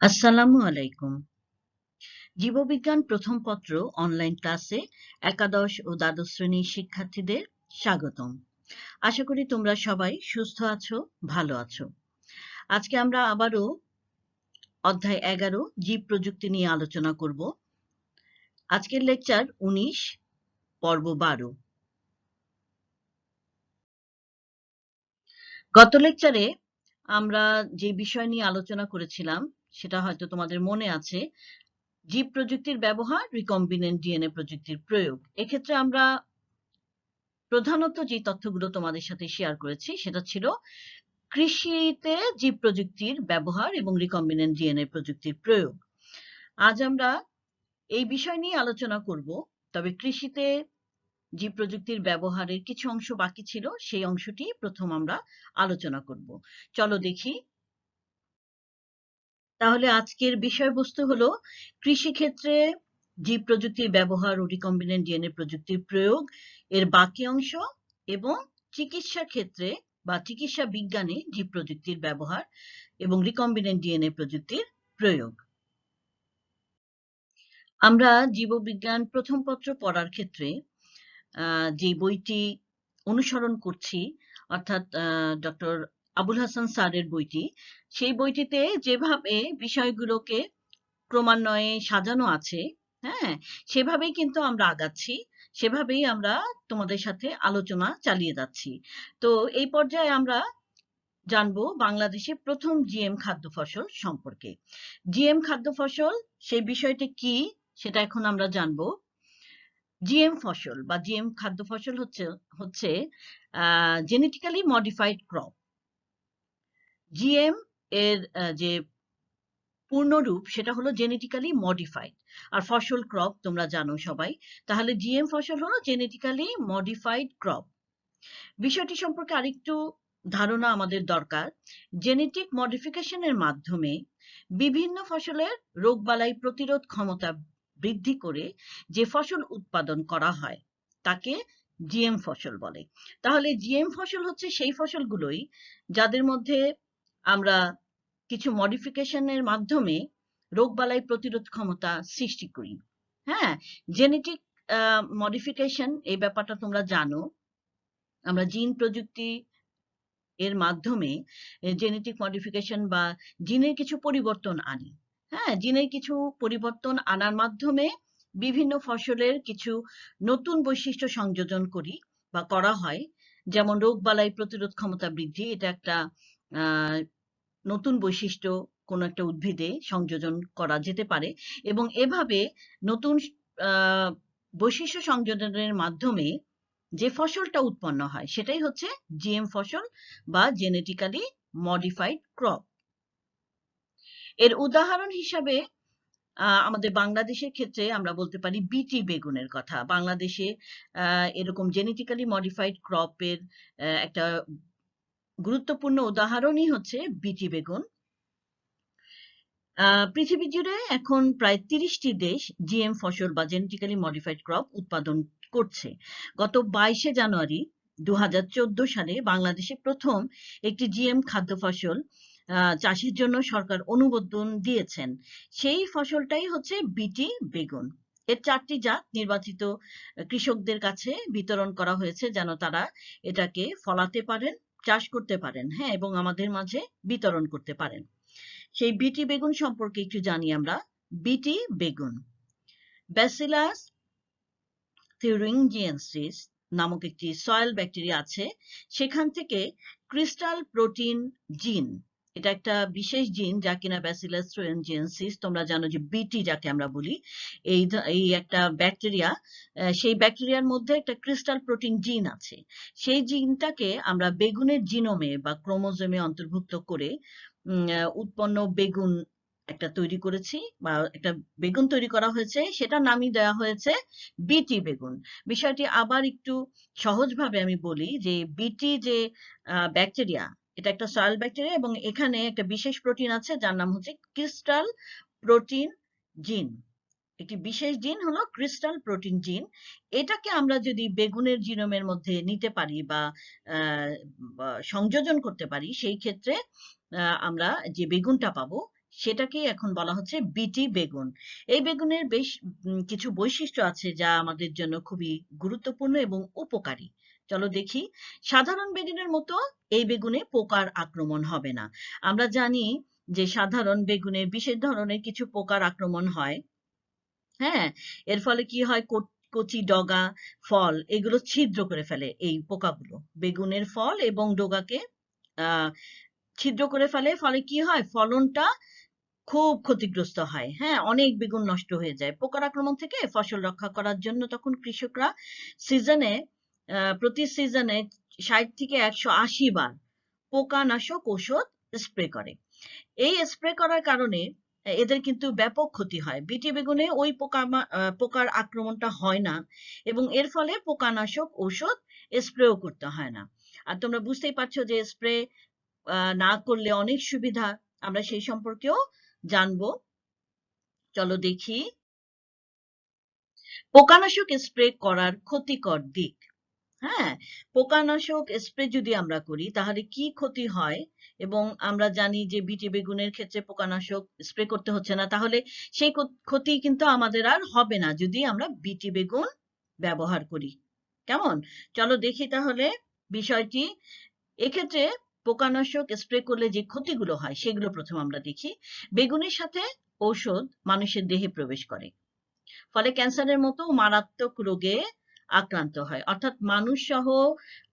আসসালামু আলাইকুম। জীববিজ্ঞান প্রথম পত্র অনলাইন ক্লাসে একাদশ ও দ্বাদশ শ্রেণীর শিক্ষার্থীদের স্বাগতম। আশা করি তোমরা সবাই সুস্থ আছো, ভালো আছো। আজকে আমরা আবারও অধ্যায় 11 জীব প্রযুক্তি নিয়ে আলোচনা করব। আজকের লেকচার 19, পর্ব 12। গত লেকচারে আমরা যে বিষয় নিয়ে আলোচনা করেছিলাম সেটা হয়তো তোমাদের মনে আছে, জীব প্রযুক্তির ব্যবহার, রিকম্বিনেন্ট ডিএনএ প্রযুক্তির প্রয়োগ। এক্ষেত্রে আমরা প্রধানত যে তথ্যগুলো তোমাদের সাথে শেয়ার করেছি সেটা ছিল কৃষিতে জীব প্রযুক্তির ব্যবহার এবং রিকম্বিনেন্ট ডিএনএ প্রযুক্তির প্রয়োগ। আজ আমরা এই বিষয় নিয়ে আলোচনা করব, তবে কৃষিতে জীব প্রযুক্তির ব্যবহারের কিছু অংশ বাকি ছিল, সেই অংশটি প্রথম আমরা আলোচনা করব। চলো দেখি। তাহলে আজকের বিষয়বস্তু হলো কৃষিক্ষেত্রে জীব প্রযুক্তির ব্যবহার ও রিকম্বিনেন্ট ডিএনএ প্রযুক্তির প্রয়োগ, এর বাকি অংশ, এবং চিকিৎসা ক্ষেত্রে বা চিকিৎসা বিজ্ঞানে জীব প্রযুক্তির ব্যবহার এবং রিকম্বিনেন্ট ডিএনএ প্রযুক্তির প্রয়োগ। আমরা জীববিজ্ঞান প্রথম পত্র পড়ার ক্ষেত্রে যে বইটি অনুসরণ করছি, অর্থাৎ ডক্টর আবুল হাসান স্যারের বইটি, সেই বইটিতে যেভাবে বিষয়গুলোকে ক্রমান্বয়ে সাজানো আছে, হ্যাঁ, সেভাবেই কিন্তু আমরা আগাচ্ছি, সেভাবেই আমরা তোমাদের সাথে আলোচনা চালিয়ে যাচ্ছি। তো এই পর্যায়ে আমরা জানবো বাংলাদেশে প্রথম জিএম খাদ্য ফসল সম্পর্কে। জিএম খাদ্য ফসল সেই বিষয়টি কি সেটা এখন আমরা জানবো। জিএম ফসল বা জিএম খাদ্য ফসল হচ্ছে জেনেটিক্যালি মডিফাইড ক্রপ। জিএম এর যে পূর্ণরূপ সেটা হলো জেনেটিক্যালি মডিফাইড, আর ফসল ক্রপ তোমরা জানো সবাই। তাহলে জিএম ফসল হলো জেনেটিক্যালি মডিফাইড ক্রপ। বিষয়টি সম্পর্কে আরেকটু ধারণা আমাদের দরকার। জেনেটিক মডিফিকেশনের মাধ্যমে বিভিন্ন ফসলের রোগবালাই প্রতিরোধ ক্ষমতা বৃদ্ধি করে যে ফসল উৎপাদন করা হয় তাকে জিএম ফসল বলে। তাহলে জিএম ফসল হচ্ছে সেই ফসলগুলোই যাদের মধ্যে আমরা কিছু মডিফিকেশনের মাধ্যমে রোগবালাই প্রতিরোধ ক্ষমতা সৃষ্টি করি। হ্যাঁ, জেনেটিক মডিফিকেশন এই ব্যাপারটা তোমরা জানো। আমরা জিন প্রযুক্তি এর মাধ্যমে জেনেটিক মডিফিকেশন বা জিনের কিছু পরিবর্তন আনি। হ্যাঁ, জিনের কিছু পরিবর্তন আনার মাধ্যমে বিভিন্ন ফসলের কিছু নতুন বৈশিষ্ট্য সংযোজন করি বা করা হয়, যেমন রোগবালাই প্রতিরোধ ক্ষমতা বৃদ্ধি, এটা একটা নতুন বৈশিষ্ট্য কোনো একটা উদ্ভিদে সংযোজন করা যেতে পারে, এবং এভাবে নতুন বৈশিষ্ট্য সংযোজনের মাধ্যমে যে ফসলটা উৎপন্ন হয় সেটাই হচ্ছে জিএম ফসল বা জেনেটিক্যালি মডিফাইড ক্রপ। এর উদাহরণ হিসাবে আমাদের বাংলাদেশের ক্ষেত্রে আমরা বলতে পারি বিটি বেগুনের কথা। বাংলাদেশে এরকম জেনেটিক্যালি মডিফাইড ক্রপের একটা গুরুত্বপূর্ণ উদাহরণই হচ্ছে বিটি বেগুন। পৃথিবী জুড়ে এখন প্রায় 30টি দেশ জিএম ফসল বা জেনেটিক্যালি মডিফাইড ক্রপ উৎপাদন করছে। গত 22শে জানুয়ারি 2014 সালে বাংলাদেশে প্রথম একটি জিএম খাদ্য ফসল চাষের জন্য সরকার অনুমোদন দিয়েছেন। সেই ফসলটাই হচ্ছে বিটি বেগুন। এর 4টি জাত নির্বাচিত কৃষকদের কাছে বিতরণ করা হয়েছে যেন তারা এটাকে ফলাতে পারেন, চাষ করতে পারেন, হ্যাঁ, এবং আমাদের মাঝে বিতরণ করতে পারেন। সেই বিটি বেগুন সম্পর্কে একটু জানি আমরা। বিটি বেগুন ব্যাসিলাস থিউরিঞ্জিয়েন্সিস নামক একটি সয়েল ব্যাকটেরিয়া আছে, সেখান থেকে ক্রিস্টাল প্রোটিন জিন, এটা একটা বিশেষ জিন যা কিনা ব্যাসিলাস থিউরিঞ্জিয়েন্সিস, তোমরা জানো যে বিটি যাকে আমরা বলি, এই একটা ব্যাকটেরিয়া, সেই ব্যাকটেরিয়ার মধ্যে একটা ক্রিস্টাল প্রোটিন জিন আছে। সেই জিনটাকে আমরা বেগুনের জিনোমে বা ক্রোমোজোমে অন্তর্ভুক্ত করে উৎপন্ন বেগুন একটা তৈরি করেছি বা একটা বেগুন তৈরি করা হয়েছে, সেটা নামই দেওয়া হয়েছে বিটি বেগুন। বিষয়টি আবার একটু সহজভাবে আমি বলি যে বিটি যে ব্যাকটেরিয়া, এটা একটা সয়েল ব্যাকটেরিয়া এবং এখানে একটা বিশেষ প্রোটিন আছে যার নাম হচ্ছে ক্রিস্টাল প্রোটিন জিন। একটি বিশেষ জিন হলো ক্রিস্টাল প্রোটিন জিন। এটাকে আমরা যদি বেগুনের জিনোমের মধ্যে নিতে পারি বা সংযোজন করতে পারি, সেই ক্ষেত্রে আমরা যে বেগুনটা পাবো সেটাকেই এখন বলা হচ্ছে বিটি বেগুন। এই বেগুনের বেশ কিছু বৈশিষ্ট্য আছে যা আমাদের জন্য খুবই গুরুত্বপূর্ণ এবং উপকারী। চলো দেখি। সাধারণ বেগুনের মতো এই বেগুনে পোকার আক্রমণ হবে না। আমরা জানি যে সাধারণ বেগুনে বিশেষ ধরনের কিছু পোকার আক্রমণ হয়। হ্যাঁ, এর ফলে কি হয়, কচি ডগা, ফল এগুলো ছিদ্র করে ফেলে এই পোকাগুলো। বেগুনের ফল এবং ডগাকে আহ ছিদ্র করে ফেলে, ফলে কি হয়, ফলনটা খুব ক্ষতিগ্রস্ত হয়। হ্যাঁ, অনেক বেগুন নষ্ট হয়ে যায়। পোকার আক্রমণ থেকে ফসল রক্ষা করার জন্য তখন কৃষকরা সিজনে প্রতি সিজনে 60 থেকে 180 বার পোকানাশক ঔষধ স্প্রে করে। এই স্প্রে করার কারণে এদের কিন্তু ব্যাপক ক্ষতি হয়। বিটি বেগুনে ওই পোকার আক্রমণটা হয় না এবং এর ফলে পোকানাশক ঔষধ স্প্রেও করতে হয় না। আর তোমরা বুঝতেই পারছো যে স্প্রে না করলে অনেক সুবিধা, আমরা সেই সম্পর্কেও জানবো। চলো দেখি। পোকানাশক স্প্রে করার ক্ষতিকর দিক। হ্যাঁ, পোকানাশক স্প্রে যদি আমরা করি তাহলে কি ক্ষতি হয়, এবং আমরা জানি যে বিটি বেগুনের ক্ষেত্রে পোকানাশক স্প্রে করতে হচ্ছে না, তাহলে সেই ক্ষতি কিন্তু আমাদের আর হবে না যদি আমরা বিটি বেগুন ব্যবহার করি। কেমন? চলো দেখি তাহলে বিষয়টি। এক্ষেত্রে পোকানাশক স্প্রে করলে যে ক্ষতিগুলো হয় সেগুলো প্রথম আমরা দেখি। বেগুনের সাথে ঔষধ মানুষের দেহে প্রবেশ করে, ফলে ক্যান্সারের মতো মারাত্মক রোগে আক্রান্ত হয়। অর্থাৎ মানুষ সহ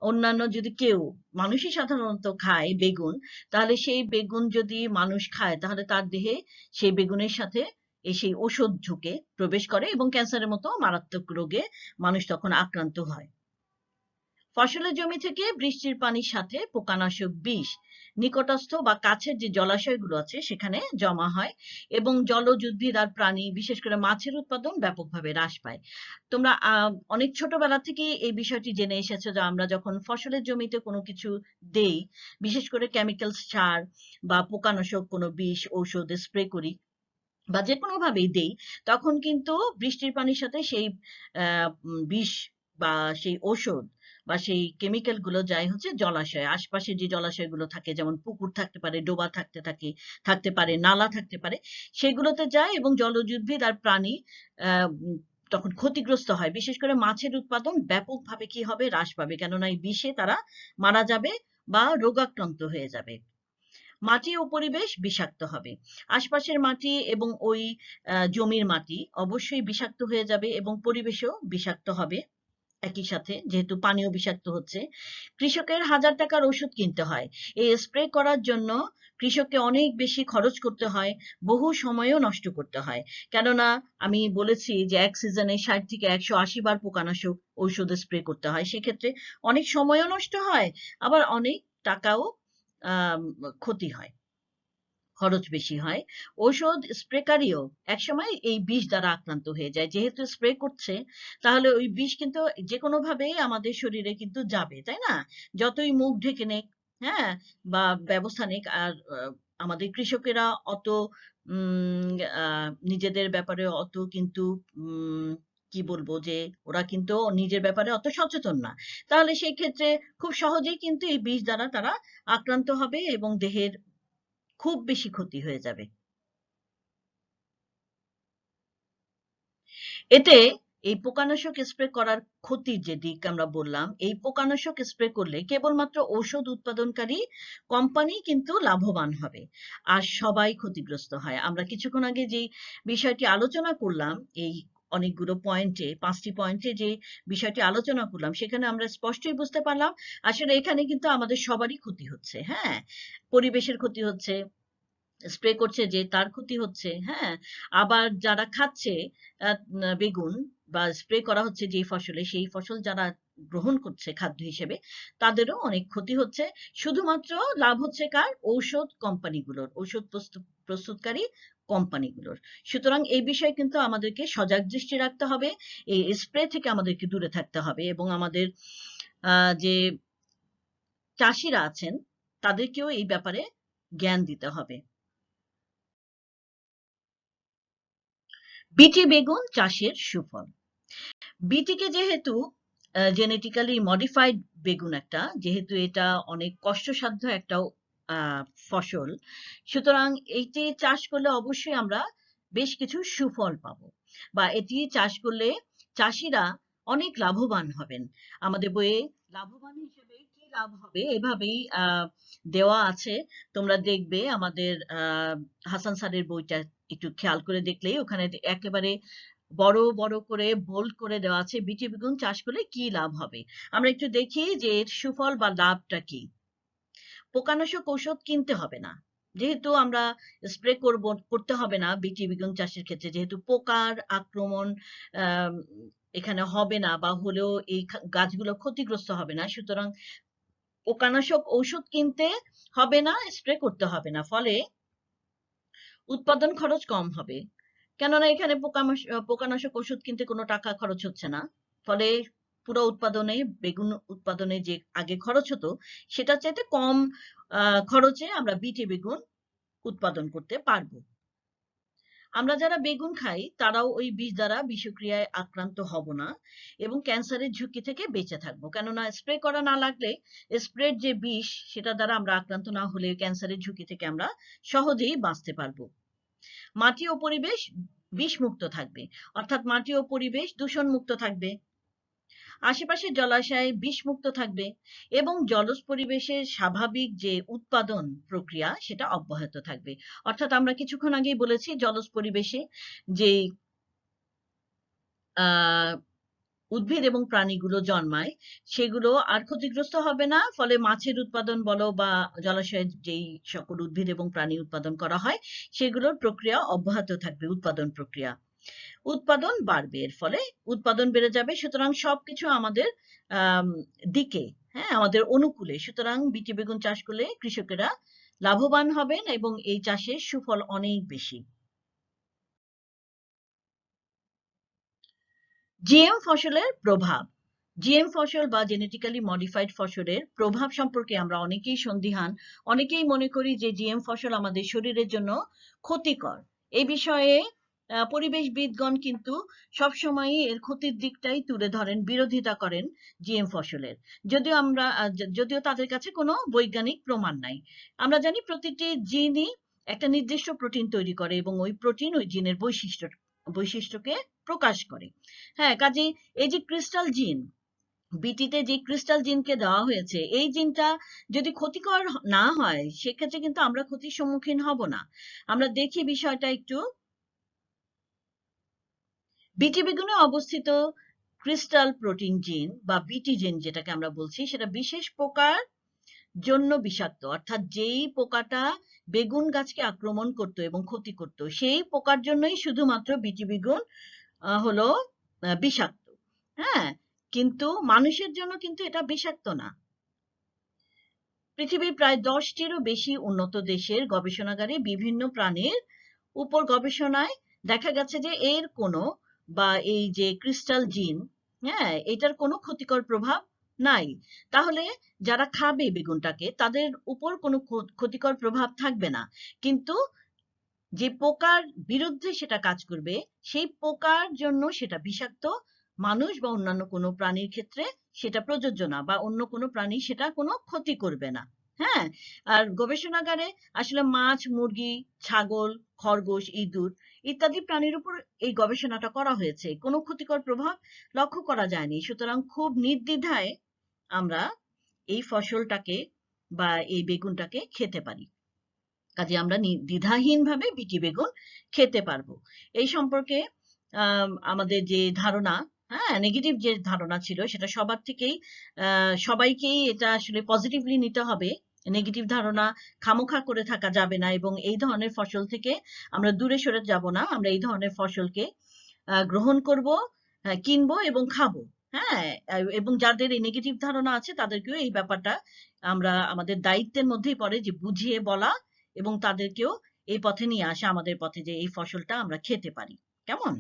অন্যান্য যদি কেউ, মানুষই সাধারণত খায় বেগুন, তাহলে সেই বেগুন যদি মানুষ খায় তাহলে তার দেহে সেই বেগুনের সাথে সেই ওষুধ ঢুকে প্রবেশ করে এবং ক্যান্সারের মতো মারাত্মক রোগে মানুষ তখন আক্রান্ত হয়। ফসলের জমি থেকে বৃষ্টির পানির সাথে পোকানাশক বিষ নিকটস্থ বা কাছের যে জলাশয়গুলো আছে সেখানে জমা হয় এবং জলজ উদ্ভিদ আর প্রাণী, বিশেষ করে মাছের উৎপাদন ব্যাপকভাবে হ্রাস পায়। তোমরা অনেক ছোটবেলা থেকে এই বিষয়টি জেনে এসেছো যে আমরা যখন ফসলের জমিতে কোনো কিছু দেই, বিশেষ করে কেমিক্যাল সার বা পোকানাশক কোনো বিষ ঔষধ স্প্রে করি বা যে কোনো ভাবেই দেই, তখন কিন্তু বৃষ্টির পানির সাথে সেই বিষ বা সেই ঔষধ বা সেই কেমিক্যাল গুলো যায় হচ্ছে জলাশয়, আশপাশে যে জলাশয়গুলো থাকে, যেমন পুকুর থাকতে পারে, ডোবা থাকতে পারে, নালা থাকতে পারে, সেগুলোতে যায় এবং জলজ উদ্ভিদ আর প্রাণী তখন ক্ষতিগ্রস্ত হয়। বিশেষ করে মাছের উৎপাদন ব্যাপকভাবে কি হবে, হ্রাস পাবে, কেননা এই বিষে তারা মারা যাবে বা রোগাক্রান্ত হয়ে যাবে। মাটি ও পরিবেশ বিষাক্ত হবে। আশপাশের মাটি এবং ওই জমির মাটি অবশ্যই বিষাক্ত হয়ে যাবে এবং পরিবেশও বিষাক্ত হবে একই সাথে, যেহেতু পানিও বিষাক্ত হচ্ছে। কৃষকের হাজার টাকার ওষুধ কিনতে হয় এই স্প্রে করার জন্য। কৃষককে অনেক বেশি খরচ করতে হয়, বহু সময়ও নষ্ট করতে হয়, কেননা আমি বলেছি যে এক সিজনে 60 থেকে 180 বার পোকানাশক ঔষধ স্প্রে করতে হয়। সেক্ষেত্রে অনেক সময়ও নষ্ট হয়, আবার অনেক টাকাও ক্ষতি হয়, খরচ বেশি হয়। ঔষধ স্প্রেকারীও একসময় এই বিষ দ্বারা আক্রান্ত হয়ে যায়। যেহেতু স্প্রে করছে, তাহলে ওই বিষ কিন্তু যে কোনো ভাবেই আমাদের শরীরে কিন্তু যাবে, তাই না? যতই মুখ ঢেকে নেক, হ্যাঁ, বা ব্যবস্থা নেক, আর আমাদের কৃষকেরা অত নিজেদের ব্যাপারে অত কিন্তু কি বলবো, যে ওরা কিন্তু নিজের ব্যাপারে অত সচেতন না। তাহলে সেই ক্ষেত্রে খুব সহজেই কিন্তু এই বিষ দ্বারা তারা আক্রান্ত হবে এবং দেহের খুব বেশি ক্ষতি হয়ে যাবে। এতে এই পোকানাশক স্প্রে করার ক্ষতির যে দিক আমরা বললাম, এই পোকানাশক স্প্রে করলে কেবলমাত্র ঔষধ উৎপাদনকারী কোম্পানি কিন্তু লাভবান হবে আর সবাই ক্ষতিগ্রস্ত হয়। আমরা কিছুক্ষণ আগে যে বিষয়টি আলোচনা করলাম, এই অনেকগুলো পয়েন্টে, 5টি পয়েন্টে যে বিষয়টি আলোচনা করলাম, সেখানে আমরা স্পষ্টই বুঝতে পারলাম আসলে এখানে কিন্তু আমাদের সবারই ক্ষতি হচ্ছে। হ্যাঁ, পরিবেশের ক্ষতি হচ্ছে, স্প্রে করছে যে তার ক্ষতি হচ্ছে, হ্যাঁ, আবার যারা খাচ্ছে বেগুন বা স্প্রে করা হচ্ছে যে ফসলে, সেই ফসল যারা গ্রহণ করছে খাদ্য হিসেবে, তাদেরও অনেক ক্ষতি হচ্ছে। শুধুমাত্র লাভ হচ্ছে কার? ঔষধ কোম্পানিগুলোর, ঔষধ প্রস্তুতকারী কোম্পানিগুলোর। সুতরাং এই বিষয়ে কিন্তু আমাদেরকে সজাগ দৃষ্টি রাখতে হবে, এই স্প্রে থেকে আমাদেরকে দূরে থাকতে হবে এবং আমাদের যে চাষিরা আছেন তাদেরকেও এই ব্যাপারে জ্ঞান দিতে হবে। বিটি বেগুন চাষের সুফল। বিটিকে যেহেতু জেনেটিক্যালি মডিফাইড বেগুন, যেহেতু এটা অনেক কষ্টসাধ্য একটা ফসল, সুতরাং এইটি চাষ করলে অবশ্যই আমরা বেশ কিছু সুফল পাবো, বা এটি চাষ করলে চাষিরা অনেক লাভবান হবেন। আমাদের বইয়ে লাভবান হিসেবে কি লাভ হবে এভাবেই দেওয়া আছে। তোমরা দেখবে আমাদের হাসান স্যারের বইটা একটু খেয়াল করে দেখলেই ওখানে একেবারে বড় বড় করে বোল্ড করে দেওয়া আছে বিটি বেগুন চাষ করলে কি লাভ হবে। আমরা একটু দেখি যে এর সুফল বা লাভটা কি। পোকানাশক ঔষধ কিনতে হবে না, যেহেতু আমরা স্প্রে করতে হবে না বিটি বেগুন চাষের ক্ষেত্রে, যেহেতু পোকার আক্রমণ এখানে হবে না, বা হলেও এই গাছগুলো ক্ষতিগ্রস্ত হবে না, সুতরাং পোকানাশক ঔষধ কিনতে হবে না, স্প্রে করতে হবে না, ফলে উৎপাদন খরচ কম হবে। কেননা এখানে পোকানাশক ওষুধ কিনতে কোনো টাকা খরচ হচ্ছে না, ফলে পুরো উৎপাদনে বেগুন উৎপাদনে যে আগে খরচ হতো সেটা চাইতে কম খরচে আমরা বিটি বেগুন উৎপাদন করতে পারবো। আমরা যারা বেগুন খাই তারাও ওই বিষ দ্বারা বিষক্রিয়ায় আক্রান্ত হব না এবং ক্যান্সারের ঝুঁকি থেকে বেঁচে থাকবো, কেননা স্প্রে করা না লাগলে স্প্রের যে বিষ সেটা দ্বারা আমরা আক্রান্ত না হলে ক্যান্সারের ঝুঁকি থেকে আমরা সহজেই বাঁচতে পারবো। মাটি ও পরিবেশ বিষমুক্ত থাকবে, অর্থাৎ মাটি ও পরিবেশ দূষণ মুক্ত থাকবে, আশেপাশের জলাশয় বিষমুক্ত থাকবে এবং জলজ পরিবেশের স্বাভাবিক যে উৎপাদন প্রক্রিয়া সেটা অব্যাহত থাকবে। অর্থাৎ আমরা কিছুক্ষণ আগেই বলেছি জলজ পরিবেশে যে উদ্ভিদ এবং প্রাণীগুলো জন্মায় সেগুলো আর ক্ষতিগ্রস্ত হবে না, ফলে মাছের উৎপাদন বলো বা জলাশয়ে যেই সকল উদ্ভিদ এবং প্রাণী উৎপাদন করা হয় সেগুলোর প্রক্রিয়া অব্যাহত থাকবে, উৎপাদন প্রক্রিয়া। উৎপাদন বাড়বে, এর ফলে উৎপাদন বেড়ে যাবে, সুতরাং সবকিছু আমাদের দিকে, হ্যাঁ, আমাদের অনুকূলে। সুতরাং বিটি বেগুন চাষ করলে কৃষকেরা লাভবান হবেন এবং এই চাষের সুফল অনেক বেশি। জিএম ফসলের প্রভাব। জিএম ফসল বা জেনেটিক্যালি মডিফাইড ফসলের প্রভাব সম্পর্কে আমরা অনেকেই সন্দিহান। অনেকেই মনে করি যে জিএম ফসল আমাদের শরীরের জন্য ক্ষতিকর। এই বিষয়ে পরিবেশবিদগণ কিন্তু সবসময়ই এর ক্ষতির দিকটাই তুলে ধরেন, বিরোধিতা করেন জিএম ফসলের, যদিও তাদের কাছে কোনো বৈজ্ঞানিক প্রমাণ নাই। আমরা জানি প্রতিটি জিনই একটা নির্দিষ্ট প্রোটিন তৈরি করে এবং ওই প্রোটিন ওই জিনের বৈশিষ্ট্যকে প্রকাশ করে। হ্যাঁ, কাজেই এই যে ক্রিস্টাল জিন, বিটিতে যে ক্রিস্টাল জিনকে দেওয়া হয়েছে, এই জিনটা যদি ক্ষতিকর না হয় সেক্ষেত্রে কিন্তু আমরা ক্ষতির সম্মুখীন হব না। আমরা দেখি বিষয়টা একটু। বিটি বেগুনে অবস্থিত ক্রিস্টাল প্রোটিন জিন বা বিটি জিন যেটাকে আমরা বলছি, সেটা বিশেষ পোকার জন্য বিষাক্ত, অর্থাৎ যেই পোকাটা বেগুন গাছকে আক্রমণ করত এবং ক্ষতি করত সেই পোকার জন্যই শুধুমাত্র বিটি বেগুন হলো বিষাক্ত। হ্যাঁ, কিন্তু মানুষের জন্য কিন্তু এটা বিষাক্ত না। পৃথিবীর প্রায় 10টিরও বেশি উন্নত দেশের গবেষণাগারে বিভিন্ন প্রাণীর উপর গবেষণায় দেখা গেছে যে এর কোনো বা এই যে ক্রিস্টাল জিন, হ্যাঁ, এটার কোনো ক্ষতিকর প্রভাব নাই। তাহলে যারা খাবে বেগুনটাকে তাদের উপর কোনো ক্ষতিকর প্রভাব থাকবে না, কিন্তু যে পোকার বিরুদ্ধে সেটা কাজ করবে সেই পোকার জন্য সেটা বিষাক্ত। মানুষ বা অন্যান্য কোনো প্রাণীর ক্ষেত্রে সেটা প্রযোজ্য না, বা অন্য কোনো প্রাণী সেটা কোনো ক্ষতি করবে না। হ্যাঁ, আর গবেষণাগারে আসলে মাছ, মুরগি, ছাগল, খরগোশ, ইঁদুর ইত্যাদি প্রাণীর উপর এই গবেষণাটা করা হয়েছে, কোনো ক্ষতিকর প্রভাব লক্ষ্য করা যায়নি। সুতরাং খুব নির্দ্বিধায় আমরা এই ফসলটাকে বা এই বেগুনটাকে খেতে পারি। কাজে আমরা দ্বিধাহীনভাবে বিটি বেগুন খেতে পারবো। এই সম্পর্কে আমাদের যে ধারণা, হ্যাঁ, নেগেটিভ যে ধারণা ছিল সেটা সবার থেকেই সবাইকেই এটা আসলে পজিটিভলি নিতে হবে। নেগেটিভ ধারণা খামোখা করে থাকা যাবে না এবং এই ধরনের ফসল থেকে আমরা দূরে সরে যাব না। আমরা এই ধরনের ফসলকে গ্রহণ করব, কিনবো এবং খাবো। হ্যাঁ, এবং যাদের এই নেগেটিভ ধারণা আছে তাদেরকেও এই ব্যাপারটা আমরা আমাদের দায়িত্বের মধ্যেই পড়ে যে বুঝিয়ে বলা এবং তাদেরকেও এই পথে নিয়ে আসা, আমাদের পথে, যে এই ফসলটা আমরা খেতে পারি। কেমন?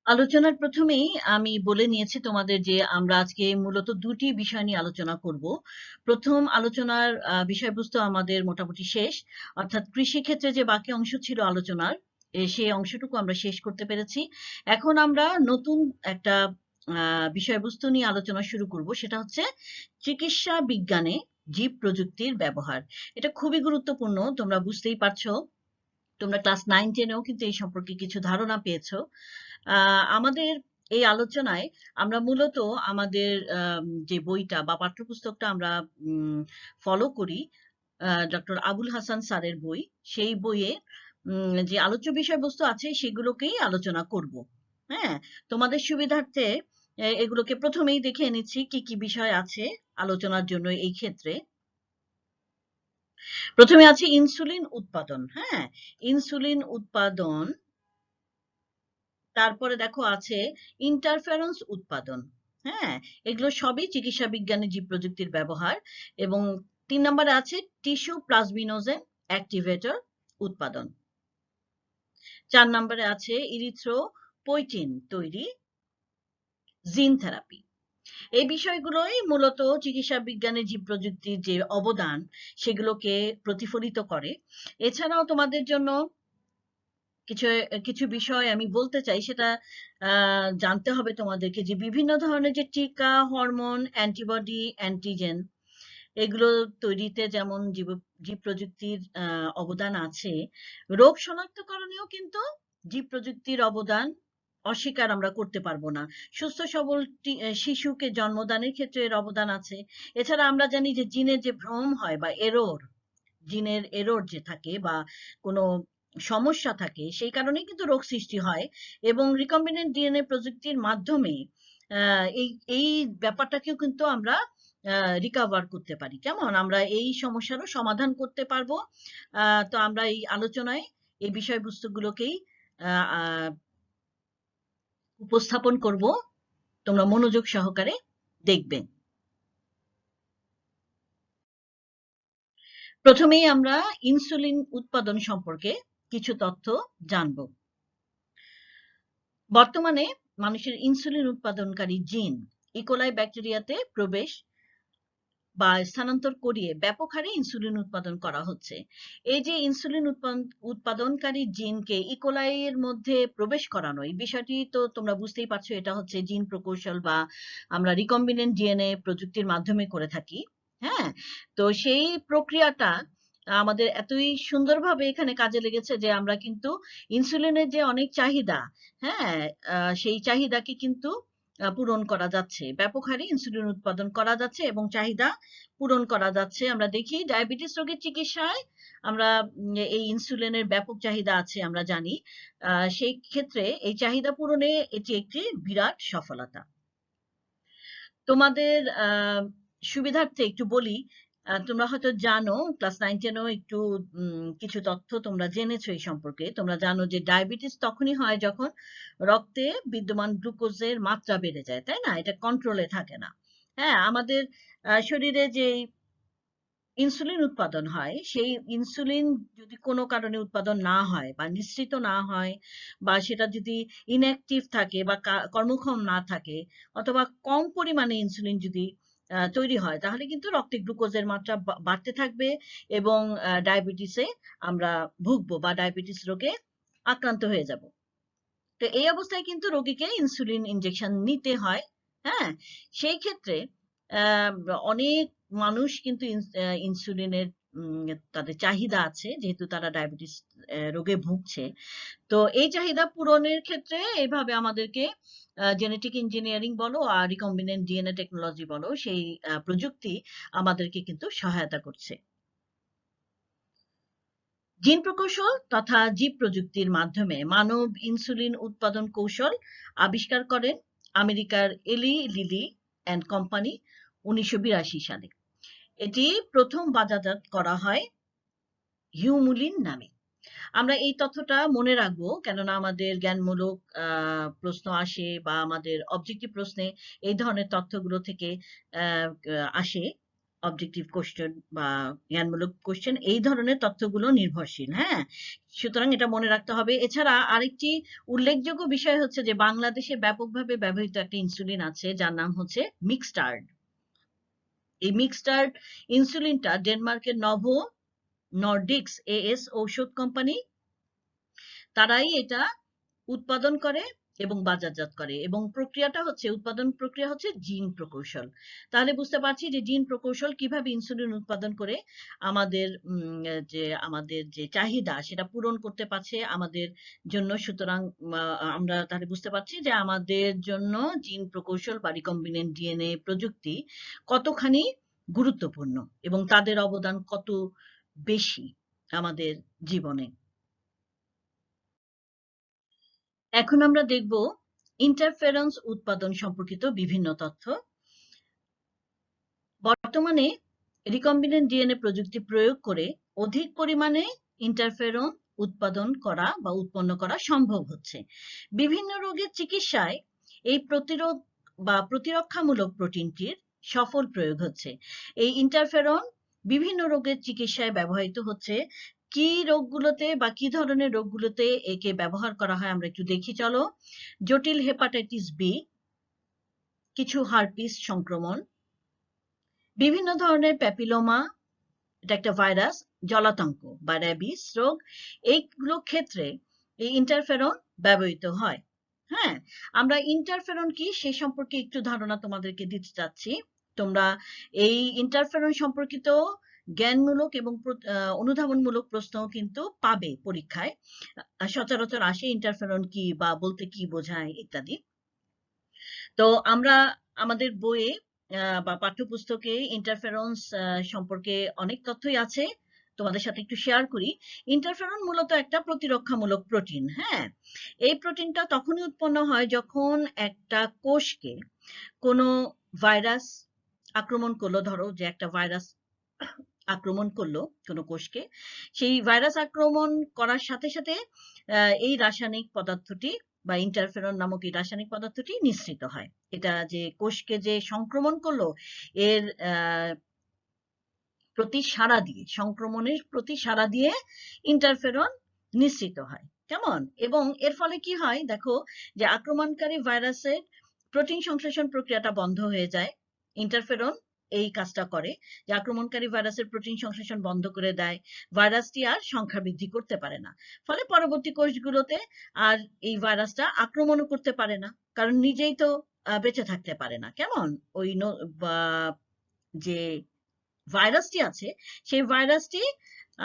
আলোচনার প্রথমেই আমি বলে নিয়েছি তোমাদের যে আমরা আজকে মূলত দুটি বিষয় নিয়ে আলোচনা করব। প্রথম আলোচনার বিষয়বস্তু আমাদের মোটামুটি শেষ, অর্থাৎ কৃষি ক্ষেত্রে যে বাকি অংশ ছিল আলোচনার সেই অংশটুকু আমরা শেষ করতে পেরেছি। এখন আমরা নতুন একটা বিষয়বস্তু নিয়ে আলোচনা শুরু করব, সেটা হচ্ছে চিকিৎসা বিজ্ঞানে জীব প্রযুক্তির ব্যবহার। এটা খুবই গুরুত্বপূর্ণ, তোমরা বুঝতেই পারছো। তোমরা ক্লাস 9-10-এও কিন্তু এই সম্পর্কে কিছু ধারণা পেয়েছো। আমাদের এই আলোচনায় আমরা মূলত আমাদের যে বইটা বা পাঠ্যপুস্তকটা আমরা ফলো করি, ডক্টর আবুল হাসান স্যারের বই, সেই বইয়ে যে আলোচ্য বিষয়বস্তু আছে সেগুলোকেই আলোচনা করব। হ্যাঁ, তোমাদের সুবিধার্থে এগুলোকে প্রথমেই দেখে নিচ্ছি কি কি বিষয় আছে আলোচনার জন্য। এই ক্ষেত্রে প্রথমে আছে ইনসুলিন উৎপাদন। হ্যাঁ, ইনসুলিন উৎপাদন। তারপরে দেখো আছে ইন্টারফেরেন্স উৎপাদন। হ্যাঁ, এগুলো সবই চিকিৎসা বিজ্ঞানে জীব প্রযুক্তির ব্যবহার। এবং 3 নম্বরে আছে টিস্যু প্লাজমিনোজেন অ্যাক্টিভেটর উৎপাদন। 4 নম্বরে আছে ইরিথ্রোপয়েটিন তৈরি জিন থেরাপি। এই বিষয়গুলোই মূলত চিকিৎসা বিজ্ঞানের জীব প্রযুক্তির যে অবদান সেগুলোকে প্রতিফলিত করে। এছাড়াও তোমাদের জন্য কিছু কিছু বিষয় আমি বলতে চাই, সেটা জানতে হবে তোমাদেরকে, যে বিভিন্ন ধরনের যে টিকা, হরমোন, অ্যান্টিবডি, অ্যান্টিজেন, এগুলো তৈরিতে যেমন জীব প্রযুক্তির অবদান আছে, রোগ শনাক্তকরণেও কিন্তু জীব প্রযুক্তির অবদান অস্বীকার আমরা করতে পারবো না। সুস্থ সবল শিশুকে জন্মদানের ক্ষেত্রে এর অবদান আছে। এছাড়া আমরা জানি যে জিনের যে ভ্রম হয় বা জিনের এরর যে থাকে বা কোনো সমস্যা থাকে, সেই কারণেই কিন্তু রোগ সৃষ্টি হয়। এবং রিকম্বিনেন্ট ডিএনএ প্রযুক্তির মাধ্যমে এই এই ব্যাপারটাকেও কিন্তু আমরা রিকভার করতে পারি। কেমন, আমরা এই সমস্যারও সমাধান করতে পারবো। তো আমরা এই আলোচনায় এই বিষয়বস্তুগুলোকেই উপস্থাপন করব, তোমরা মনোযোগ সহকারে দেখবেন। প্রথমেই আমরা ইনসুলিন উৎপাদন সম্পর্কে কিছু তথ্য জানব। বর্তমানে মানুষের ইনসুলিন উৎপাদনকারী জিন ইকোলাই ব্যাকটেরিয়াতে প্রবেশ বা স্থানান্তর করিয়ে ব্যাপক হারে ইনসুলিন উৎপাদন করা হচ্ছে। এই যে ইনসুলিন উৎপাদনকারী জিনকে ইকোলাই এর মধ্যে প্রবেশ করানো, এই বিষয়টি তো তোমরা বুঝতেই পারছো, এটা হচ্ছে জিন প্রকৌশল বা আমরা রিকম্বিনেন্ট ডিএনএ প্রযুক্তির মাধ্যমে করে থাকি। হ্যাঁ, তো সেই প্রক্রিয়াটা আমাদের এতই সুন্দরভাবে এখানে কাজে লেগেছে যে আমরা কিন্তু ইনসুলিনের যে অনেক চাহিদা, হ্যাঁ, সেই চাহিদাকে কিন্তু পূরণ করা যাচ্ছে। ব্যাপক হারে ইনসুলিন উৎপাদন করা যাচ্ছে এবং চাহিদা পূরণ করা যাচ্ছে। আমরা দেখি ডায়াবেটিস রোগের চিকিৎসায় আমরা এই ইনসুলিনের ব্যাপক চাহিদা আছে, আমরা জানি। সেই ক্ষেত্রে এই চাহিদা পূরণে এটি একটি বিরাট সফলতা। তোমাদের সুবিধার্থে একটু বলি, তোমরা হয়তো জানো, ক্লাস 9-10-এও একটু কিছু তথ্য তোমরা জেনেছো এই সম্পর্কে। তোমরা জানো যে ডায়াবেটিস তখনই হয় যখন রক্তে বিদ্যমান গ্লুকোজের মাত্রা বেড়ে যায়, তাই না? এটা কন্ট্রোলে থাকে না। হ্যাঁ, আমাদের শরীরে যে ইনসুলিন উৎপাদন হয়, সেই ইনসুলিন যদি কোনো কারণে উৎপাদন না হয় বা নিঃসৃত না হয়, বা সেটা যদি ইনঅ্যাক্টিভ থাকে বা কর্মক্ষম না থাকে, অথবা কম পরিমাণে ইনসুলিন যদি তৈরি হয়, তাহলে কিন্তু রক্তে গ্লুকোজের মাত্রা বাড়তে থাকবে এবং ডায়াবেটিসে আমরা ভুগবো বা ডায়াবেটিস রোগে আক্রান্ত হয়ে যাব। তো এই অবস্থায় কিন্তু রোগীকে ইনসুলিন ইনজেকশন নিতে হয়। হ্যাঁ, সেই ক্ষেত্রে অনেক মানুষ কিন্তু ইনসুলিনের তাদের চাহিদা আছে, যেহেতু তারা ডায়াবেটিস রোগে ভুগছে। তো এই চাহিদা পূরণের ক্ষেত্রে এইভাবে আমাদেরকে জেনেটিক ইঞ্জিনিয়ারিং বলো আর রিকম্বিনেন্ট ডিএনএ টেকনোলজি বলো, সেই প্রযুক্তি আমাদেরকে কিন্তু সহায়তা করছে। জিন প্রকৌশল তথা জীব প্রযুক্তির মাধ্যমে মানব ইনসুলিন উৎপাদন কৌশল আবিষ্কার করেন আমেরিকার এলি লিলি অ্যান্ড কোম্পানি 1982 সালে। এটি প্রথম বাজারজাত করা হয় হিউমুলিন নামে। আমরা এই তথ্যটা মনে রাখবো, কেননা আমাদের জ্ঞানমূলক প্রশ্ন আসে বা আমাদের অবজেক্টিভ প্রশ্নে এই ধরনের তথ্যগুলো থেকে আসে। অবজেক্টিভ কোশ্চেন বা জ্ঞানমূলক কোশ্চেন, এই ধরনের তথ্যগুলো নির্ভরশীল। হ্যাঁ, সুতরাং এটা মনে রাখতে হবে। এছাড়া আরেকটি উল্লেখযোগ্য বিষয় হচ্ছে যে বাংলাদেশে ব্যাপকভাবে ব্যবহৃত একটা ইনসুলিন আছে যার নাম হচ্ছে মিক্সটার্ড। এই মিক্সটার্ড ইনসুলিনটা ডেনমার্কের নভো নর্ডিক্স এএস ঔষধ কোম্পানি, তারাই এটা উৎপাদন করে এবং বাজারজাত করে, এবং প্রক্রিয়াটা হচ্ছে, উৎপাদন প্রক্রিয়া হচ্ছে জিন প্রকৌশল। তাহলে বুঝতে পারছি যে জিন প্রকৌশল কিভাবে ইনসুলিন উৎপাদন করে আমাদের আমাদের যে চাহিদা সেটা পূরণ করতে পারছে আমাদের জন্য। সুতরাং আমরা তাহলে বুঝতে পারছি যে আমাদের জন্য জিন প্রকৌশল বা রিকম্বিনেন্ট ডিএনএ প্রযুক্তি কতখানি গুরুত্বপূর্ণ এবং তাদের অবদান কত বেশি আমাদের জীবনে। এখন আমরা দেখব ইন্টারফেরেন্স উৎপাদন সম্পর্কিত বিভিন্ন তথ্য। বর্তমানে রিকম্বিনেন্ট ডিএনএ প্রযুক্তি প্রয়োগ করে অধিক পরিমাণে ইন্টারফেরন উৎপাদন করা বা উৎপন্ন করা সম্ভব হচ্ছে। বিভিন্ন রোগের চিকিৎসায় এই প্রতিরোধ বা প্রতিরক্ষামূলক প্রোটিনটির সফল প্রয়োগ হচ্ছে। এই ইন্টারফেরন বিভিন্ন রোগের চিকিৎসায় ব্যবহৃত হচ্ছে। কি রোগগুলোতে বা কি ধরনের রোগগুলোতে একে ব্যবহার করা হয় আমরা একটু দেখি চলো। জটিল হেপাটাইটিস বি, কিছু হার্পিস সংক্রমণ, বিভিন্ন ধরনের প্যাপিলোমা, এটা একটা ভাইরাস, জলাতঙ্ক বা র্যাবিস রোগ, এইগুলো ক্ষেত্রে এই ইন্টারফেরন ব্যবহৃত হয়। হ্যাঁ, আমরা ইন্টারফেরন কি সে সম্পর্কে একটু ধারণা তোমাদেরকে দিতে চাচ্ছি। তোমরা এই ইন্টারফেরন সম্পর্কিত জ্ঞানমূলক এবং অনুধাবনমূলক প্রশ্ন কিন্তু পাবে পরীক্ষায়। সচরাচর আসে ইন্টারফেরন কি বা বলতে কি বোঝায় ইত্যাদি। তো আমরা আমাদের বইয়ে বা পাঠ্যপুস্তকে ইন্টারফেরন্স সম্পর্কে অনেক তথ্যই আছে, তোমাদের সাথে একটু শেয়ার করি। ইন্টারফেরন মূলত একটা প্রতিরক্ষামূলক প্রোটিন। হ্যাঁ, এই প্রোটিনটা তখনই উৎপন্ন হয় যখন একটা কোষকে কোনো ভাইরাস আক্রমণ করলো। ধরো যে একটা ভাইরাস আক্রমণ করলো কোনো কোষকে, সেই ভাইরাস আক্রমণ করার সাথে সাথে এই রাসায়নিক পদার্থটি বা ইন্টারফেরন নামক এই রাসায়নিক পদার্থটি নিঃসৃত হয়। এটা যে কোষকে যে সংক্রমণ করলো এর প্রতি সাড়া দিয়ে, সংক্রমণের প্রতি সাড়া দিয়ে ইন্টারফেরন নিঃসৃত হয়। কেমন? এবং এর ফলে কি হয় দেখো, যে আক্রমণকারী ভাইরাসের প্রোটিন সংশ্লেষণ প্রক্রিয়াটা বন্ধ হয়ে যায়। ইন্টারফেরন এই কাজটা করে যে আক্রমণকারী ভাইরাসের প্রোটিন সংশ্লেষণ বন্ধ করে দেয়, ভাইরাসটি আর সংখ্যা বৃদ্ধি করতে পারে না। ফলে পরবর্তী কোষগুলোতে আর এই ভাইরাসটা আক্রমণও করতে পারে না, কারণ নিজেই তো বেঁচে থাকতে পারে না। কেমন? ওই যে ভাইরাসটি আছে সেই ভাইরাসটি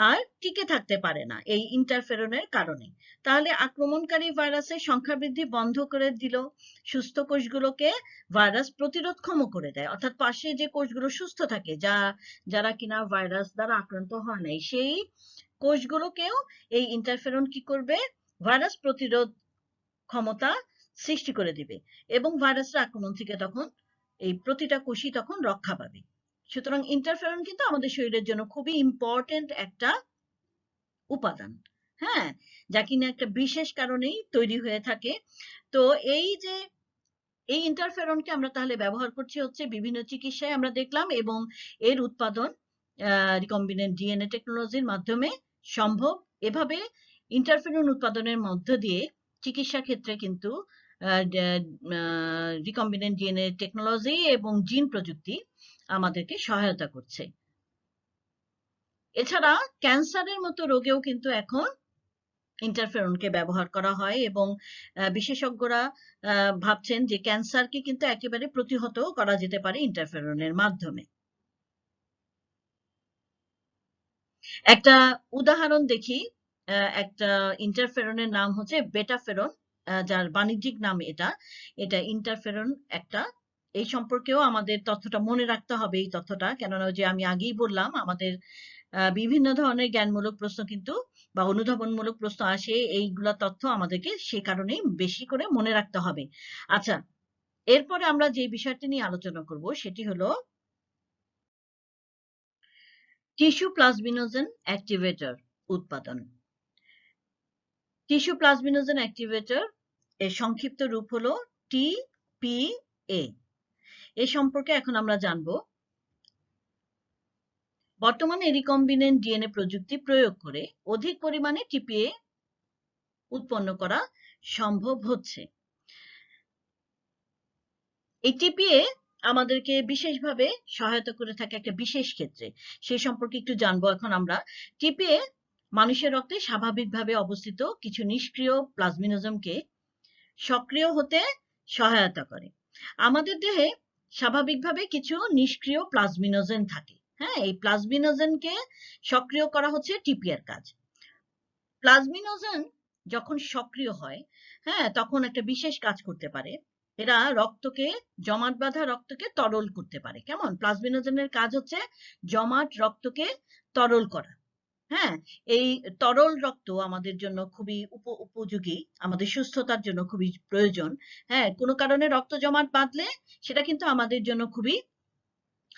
আর টিকে থাকতে পারে না এই ইন্টারফেরনের কারণে। তাহলে আক্রমণকারী ভাইরাসের সংখ্যা বৃদ্ধি বন্ধ করে দিল, সুস্থ কোষগুলোকে ভাইরাস প্রতিরোধক্ষম করে দেয়। অর্থাৎ পাশে যে কোষগুলো সুস্থ থাকে, যারা কিনা ভাইরাস দ্বারা আক্রান্ত হয় নাই, সেই কোষগুলোকেও এই ইন্টারফেরন কি করবে? ভাইরাস প্রতিরোধ ক্ষমতা সৃষ্টি করে দিবে এবং ভাইরাসের আক্রমণ থেকে তখন এই প্রতিটা কোষই তখন রক্ষা পাবে। সুতরাং ইন্টারফেরন কিন্তু আমাদের শরীরের জন্য খুবই ইম্পর্টেন্ট একটা উপাদান। হ্যাঁ, যা কিনা একটা বিশেষ কারণেই তৈরি হয়ে থাকে। তো এই যে এই ইন্টারফেরনকে আমরা তাহলে ব্যবহার করছি হচ্ছে বিভিন্ন চিকিৎসায় আমরা দেখলাম, এবং এর উৎপাদন রিকম্বিনেন্ট ডিএনএ টেকনোলজির মাধ্যমে সম্ভব। এভাবে ইন্টারফেরন উৎপাদনের মধ্য দিয়ে চিকিৎসা ক্ষেত্রে কিন্তু রিকম্বিনেন্ট ডিএনএ টেকনোলজি এবং জিন প্রযুক্তি আমাদেরকে সহায়তা করছে। এছাড়া ক্যান্সারের মতো রোগেও কিন্তু এখন ইন্টারফেরনকে ব্যবহার করা হয়, এবং বিশেষজ্ঞরা ভাবছেন যে ক্যান্সারকে কিন্তু একেবারে প্রতিহত করা যেতে পারে ইন্টারফেরনের মাধ্যমে। একটা উদাহরণ দেখি। একটা ইন্টারফেরনের নাম হচ্ছে বেটাফেরন, যার বাণিজ্যিক নাম এটা ইন্টারফেরন একটা। এই সম্পর্কেও আমাদের তথ্যটা মনে রাখতে হবে, এই তথ্যটা, কেননা যে আমি আগেই বললাম আমাদের বিভিন্ন ধরনের জ্ঞানমূলক প্রশ্ন কিন্তু বা অনুধাবনমূলক প্রশ্ন আসে, এইগুলা তথ্য আমাদেরকে সে কারণেই বেশি করে মনে রাখতে হবে। আচ্ছা, এরপরে আমরা যে বিষয়টি নিয়ে আলোচনা করব সেটি হলো টিস্যু প্লাজমিনোজেন অ্যাক্টিভেটর উৎপাদন। টিস্যু প্লাজমিনোজেন অ্যাক্টিভেটর এর সংক্ষিপ্ত রূপ হলো টিপিএ। এ সম্পর্কে এখন আমরা জানবো। বর্তমানে রিকম্বিনেন্ট ডিএনএ প্রযুক্তি প্রয়োগ করে অধিক পরিমাণে টিপিএ উৎপন্ন করা সম্ভব হচ্ছে। এই টিপিএ আমাদেরকে বিশেষভাবে সহায়তা করে থাকে একটা বিশেষ ক্ষেত্রে, সে সম্পর্কে একটু জানবো এখন আমরা। টিপিএ মানুষের রক্তে স্বাভাবিকভাবে অবস্থিত কিছু নিষ্ক্রিয় প্লাজমিনোজমকে সক্রিয় হতে সহায়তা করে। আমাদের দেহে স্বাভাবিকভাবে কিছু নিষ্ক্রিয় প্লাজমিনোজেন থাকে। হ্যাঁ, এই প্লাজমিনোজেনকে সক্রিয় করা হচ্ছে টিপিএর কাজ। প্লাজমিনোজেন যখন সক্রিয় হয়, হ্যাঁ, তখন একটা বিশেষ কাজ করতে পারে। এরা রক্তকে, জমাট বাঁধা রক্তকে তরল করতে পারে। কেমন? প্লাজমিনোজেনের কাজ হচ্ছে জমাট রক্তকে তরল করা। হ্যাঁ, এই তরল রক্ত আমাদের জন্য খুবই উপযোগী, আমাদের সুস্থতার জন্য খুবই প্রয়োজন। হ্যাঁ, কোনো কারণে রক্ত জমাট বাঁধলে সেটা কিন্তু আমাদের জন্য খুবই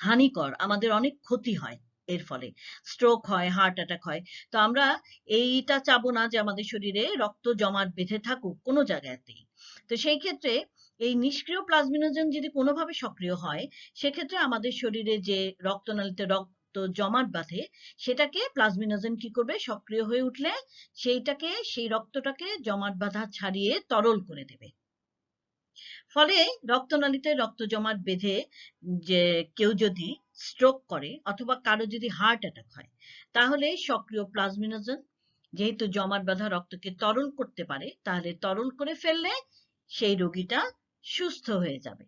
হানিকর, আমাদের অনেক ক্ষতি হয় এর ফলে, স্ট্রোক হয়, হার্ট অ্যাটাক হয়। তো আমরা এইটা চাবো না যে আমাদের শরীরে রক্ত জমাট বেঁধে থাকুক কোনো জায়গাতেই। তো সেই ক্ষেত্রে এই নিষ্ক্রিয় প্লাজমিনোজেন যদি কোনোভাবে সক্রিয় হয়, সেক্ষেত্রে আমাদের শরীরে যে রক্তনালীতে রক্ত জমাট বাঁধে, সেটাকে প্লাজমিনোজেন কি করবে? সক্রিয় হয়ে উঠলে সেই রক্তটাকে জমাট বাঁধা ছাড়িয়ে তরল করে দেবে। ফলে রক্তনালীতে রক্ত জমাট বেঁধে যে কেউ যদি স্ট্রোক করে অথবা কারো যদি হার্ট অ্যাটাক হয়, তাহলে সক্রিয় প্লাজমিনোজেন যেহেতু জমাট বাঁধা রক্তকে তরল করতে পারে, তাহলে তরল করে ফেললে সেই রোগীটা সুস্থ হয়ে যাবে।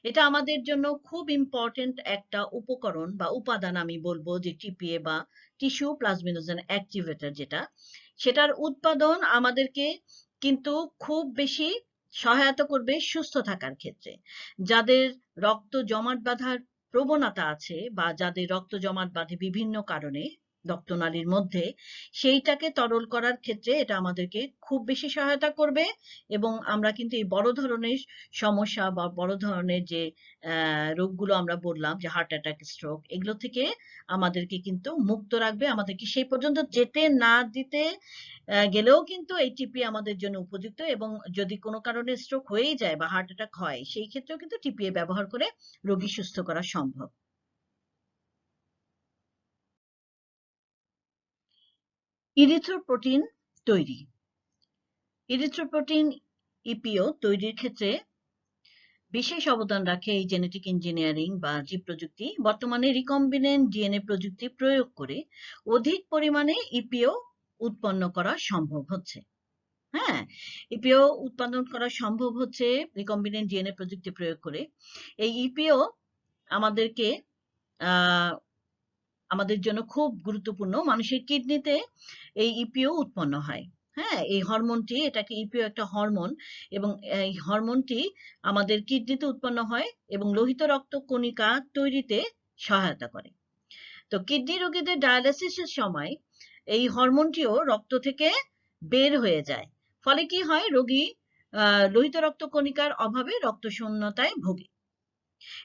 এটা আমাদের জন্য খুব ইম্পর্টেন্ট একটা উপকরণ বা উপাদান আমি বলবো, যে টিপিএ বা টিস্যু প্লাজমিনোজেন অ্যাক্টিভেটর যেটা, সেটার উৎপাদন আমাদেরকে কিন্তু খুব বেশি সহায়তা করবে সুস্থ থাকার ক্ষেত্রে। যাদের রক্ত জমাট বাঁধার প্রবণতা আছে বা যাদের রক্ত জমাট বাঁধে বিভিন্ন কারণে রক্তনালীর মধ্যে, সেইটাকে তরল করার ক্ষেত্রে এটা আমাদেরকে খুব বেশি সহায়তা করবে। এবং আমরা কিন্তু এই বড় ধরনের সমস্যা বা বড় ধরনের যে রোগগুলো আমরা বললাম, যে হার্ট অ্যাটাক, স্ট্রোক, এগুলো থেকে আমাদেরকে কিন্তু মুক্ত রাখবে। আমাদেরকে সেই পর্যন্ত যেতে না দিতে গেলেও কিন্তু এই টিপি আমাদের জন্য উপযুক্ত। এবং যদি কোনো কারণে স্ট্রোক হয়েই যায় বা হার্ট অ্যাটাক হয়, সেই ক্ষেত্রেও কিন্তু টিপিএ ব্যবহার করে রোগী সুস্থ করা সম্ভব। ইরিথ্রোপোয়েটিন তৈরি। ইরিথ্রোপোয়েটিন ইপিও তৈরির ক্ষেত্রে বিশেষ অবদান রাখে এই জেনেটিক ইঞ্জিনিয়ারিং বা জীব প্রযুক্তি। বর্তমানে রিকম্বিনেন্ট ডিএনএ প্রযুক্তি প্রয়োগ করে অধিক পরিমাণে ইপিও উৎপন্ন করা সম্ভব হচ্ছে। হ্যাঁ, ইপিও উৎপাদন করা সম্ভব হচ্ছে রিকম্বিনেন্ট ডিএনএ প্রযুক্তি প্রয়োগ করে। এই ইপিও আমাদেরকে আমাদের জন্য খুব গুরুত্বপূর্ণ। মানুষের কিডনিতে এই ইপিও উৎপন্ন হয়। হ্যাঁ, এই হরমোনটি, এটাকে ইপিও একটা হরমোন, এবং এই হরমোনটি আমাদের কিডনিতে উৎপন্ন হয় এবং লোহিত রক্ত কণিকা তৈরিতে সহায়তা করে। তো কিডনি রোগীদের ডায়ালিসিসের সময় এই হরমোনটিও রক্ত থেকে বের হয়ে যায়। ফলে কি হয়? রোগী লোহিত রক্ত কণিকার অভাবে রক্ত শূন্যতায় ভোগে।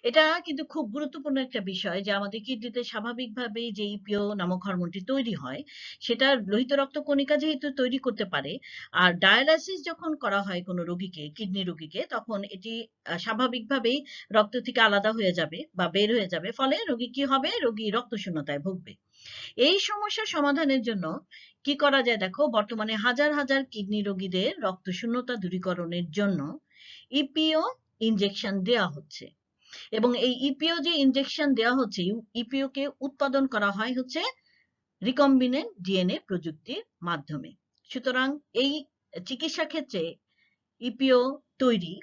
এটা কিন্তু খুব গুরুত্বপূর্ণ একটা বিষয়, যে আমাদের কিডনিতে স্বাভাবিকভাবেই যে ইপিও নামক হরমোনটি তৈরি হয়, সেটা লোহিত রক্ত কণিকা যেহেতু তৈরি করতে পারে, আর ডায়ালাইসিস যখন করা হয় কোনো রোগীকে, কিডনি রোগীকে, তখন এটি স্বাভাবিকভাবেই রক্ত থেকে আলাদা হয়ে যাবে বা বের হয়ে যাবে। ফলে রোগী কি হবে? রোগী রক্ত শূন্যতায় ভুগবে। এই সমস্যা সমাধানের জন্য কি করা যায়? দেখো, বর্তমানে হাজার হাজার কিডনি রোগীদের রক্ত শূন্যতা দূরীকরণের জন্য ইপিও ইনজেকশন দেওয়া হচ্ছে। এবং এই ইপিও যে ইনজেকশন দেওয়া হচ্ছে, ইপিও কে উৎপাদন করা হয় হচ্ছে রিকম্বিনেন্ট ডিএনএ প্রযুক্তির মাধ্যমে। সুতরাং এই চিকিৎসা ক্ষেত্রে ইপিও তৈরি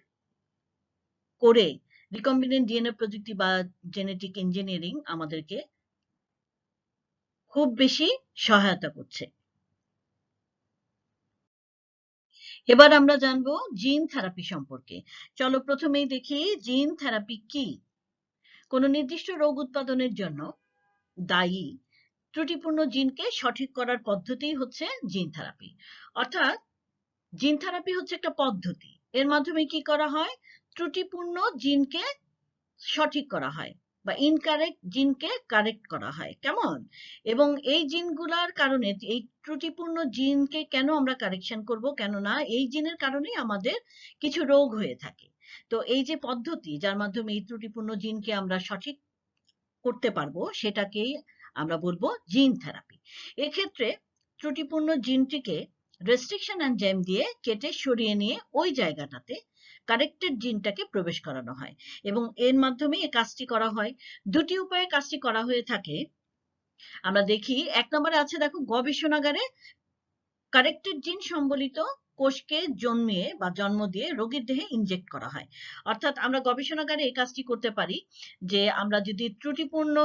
করে রিকম্বিনেন্ট ডিএনএ প্রযুক্তি বা জেনেটিক ইঞ্জিনিয়ারিং আমাদেরকে খুব বেশি সহায়তা করছে। এবার আমরা জানবো জিন থেরাপি সম্পর্কে। চলো প্রথমেই দেখি জিন থেরাপি কি। কোন নির্দিষ্ট রোগ উৎপাদনের জন্য দায়ী ত্রুটিপূর্ণ জিনকে সঠিক করার পদ্ধতি হচ্ছে জিন থেরাপি। অর্থাৎ জিন থেরাপি হচ্ছে একটা পদ্ধতি, এর মাধ্যমে কি করা হয়? ত্রুটিপূর্ণ জিনকে সঠিক করা হয় বা ইনকারেক্ট জিনকে কারেক্ট করা হয়। কেমন? এবং এই জিনগুলার কারণে, এই ত্রুটিপূর্ণ জিনকে কেন আমরা কারেকশন করব? কেননা এই জিনের কারণেই আমাদের কিছু রোগ হয়ে থাকে। তো এই যে পদ্ধতি, যার মাধ্যমে এই ত্রুটিপূর্ণ জিনকে আমরা সঠিক করতে পারবো, সেটাকেই আমরা বলবো জিন থেরাপি। এক্ষেত্রে ত্রুটিপূর্ণ জিনটিকে রেস্ট্রিকশন এনজাইম দিয়ে কেটে সরিয়ে নিয়ে ওই জায়গাটাতে কারেক্টেড জিনটাকে প্রবেশ করানো হয়, এবং এর মাধ্যমে এই কাজটি করা হয়। দুটি উপায়ে কাজটি করা হয়ে থাকে। আমরা দেখি, এক নম্বরে আছে, দেখো, গবেষণাগারে কারেক্টেড জিন সম্বলিত কোষকে জন্মিয়ে বা জন্ম দিয়ে রোগীর দেহে ইনজেক্ট করা হয়। অর্থাৎ আমরা গবেষণাগারে এই কাজটি করতে পারি যে আমরা যদি ত্রুটিপূর্ণ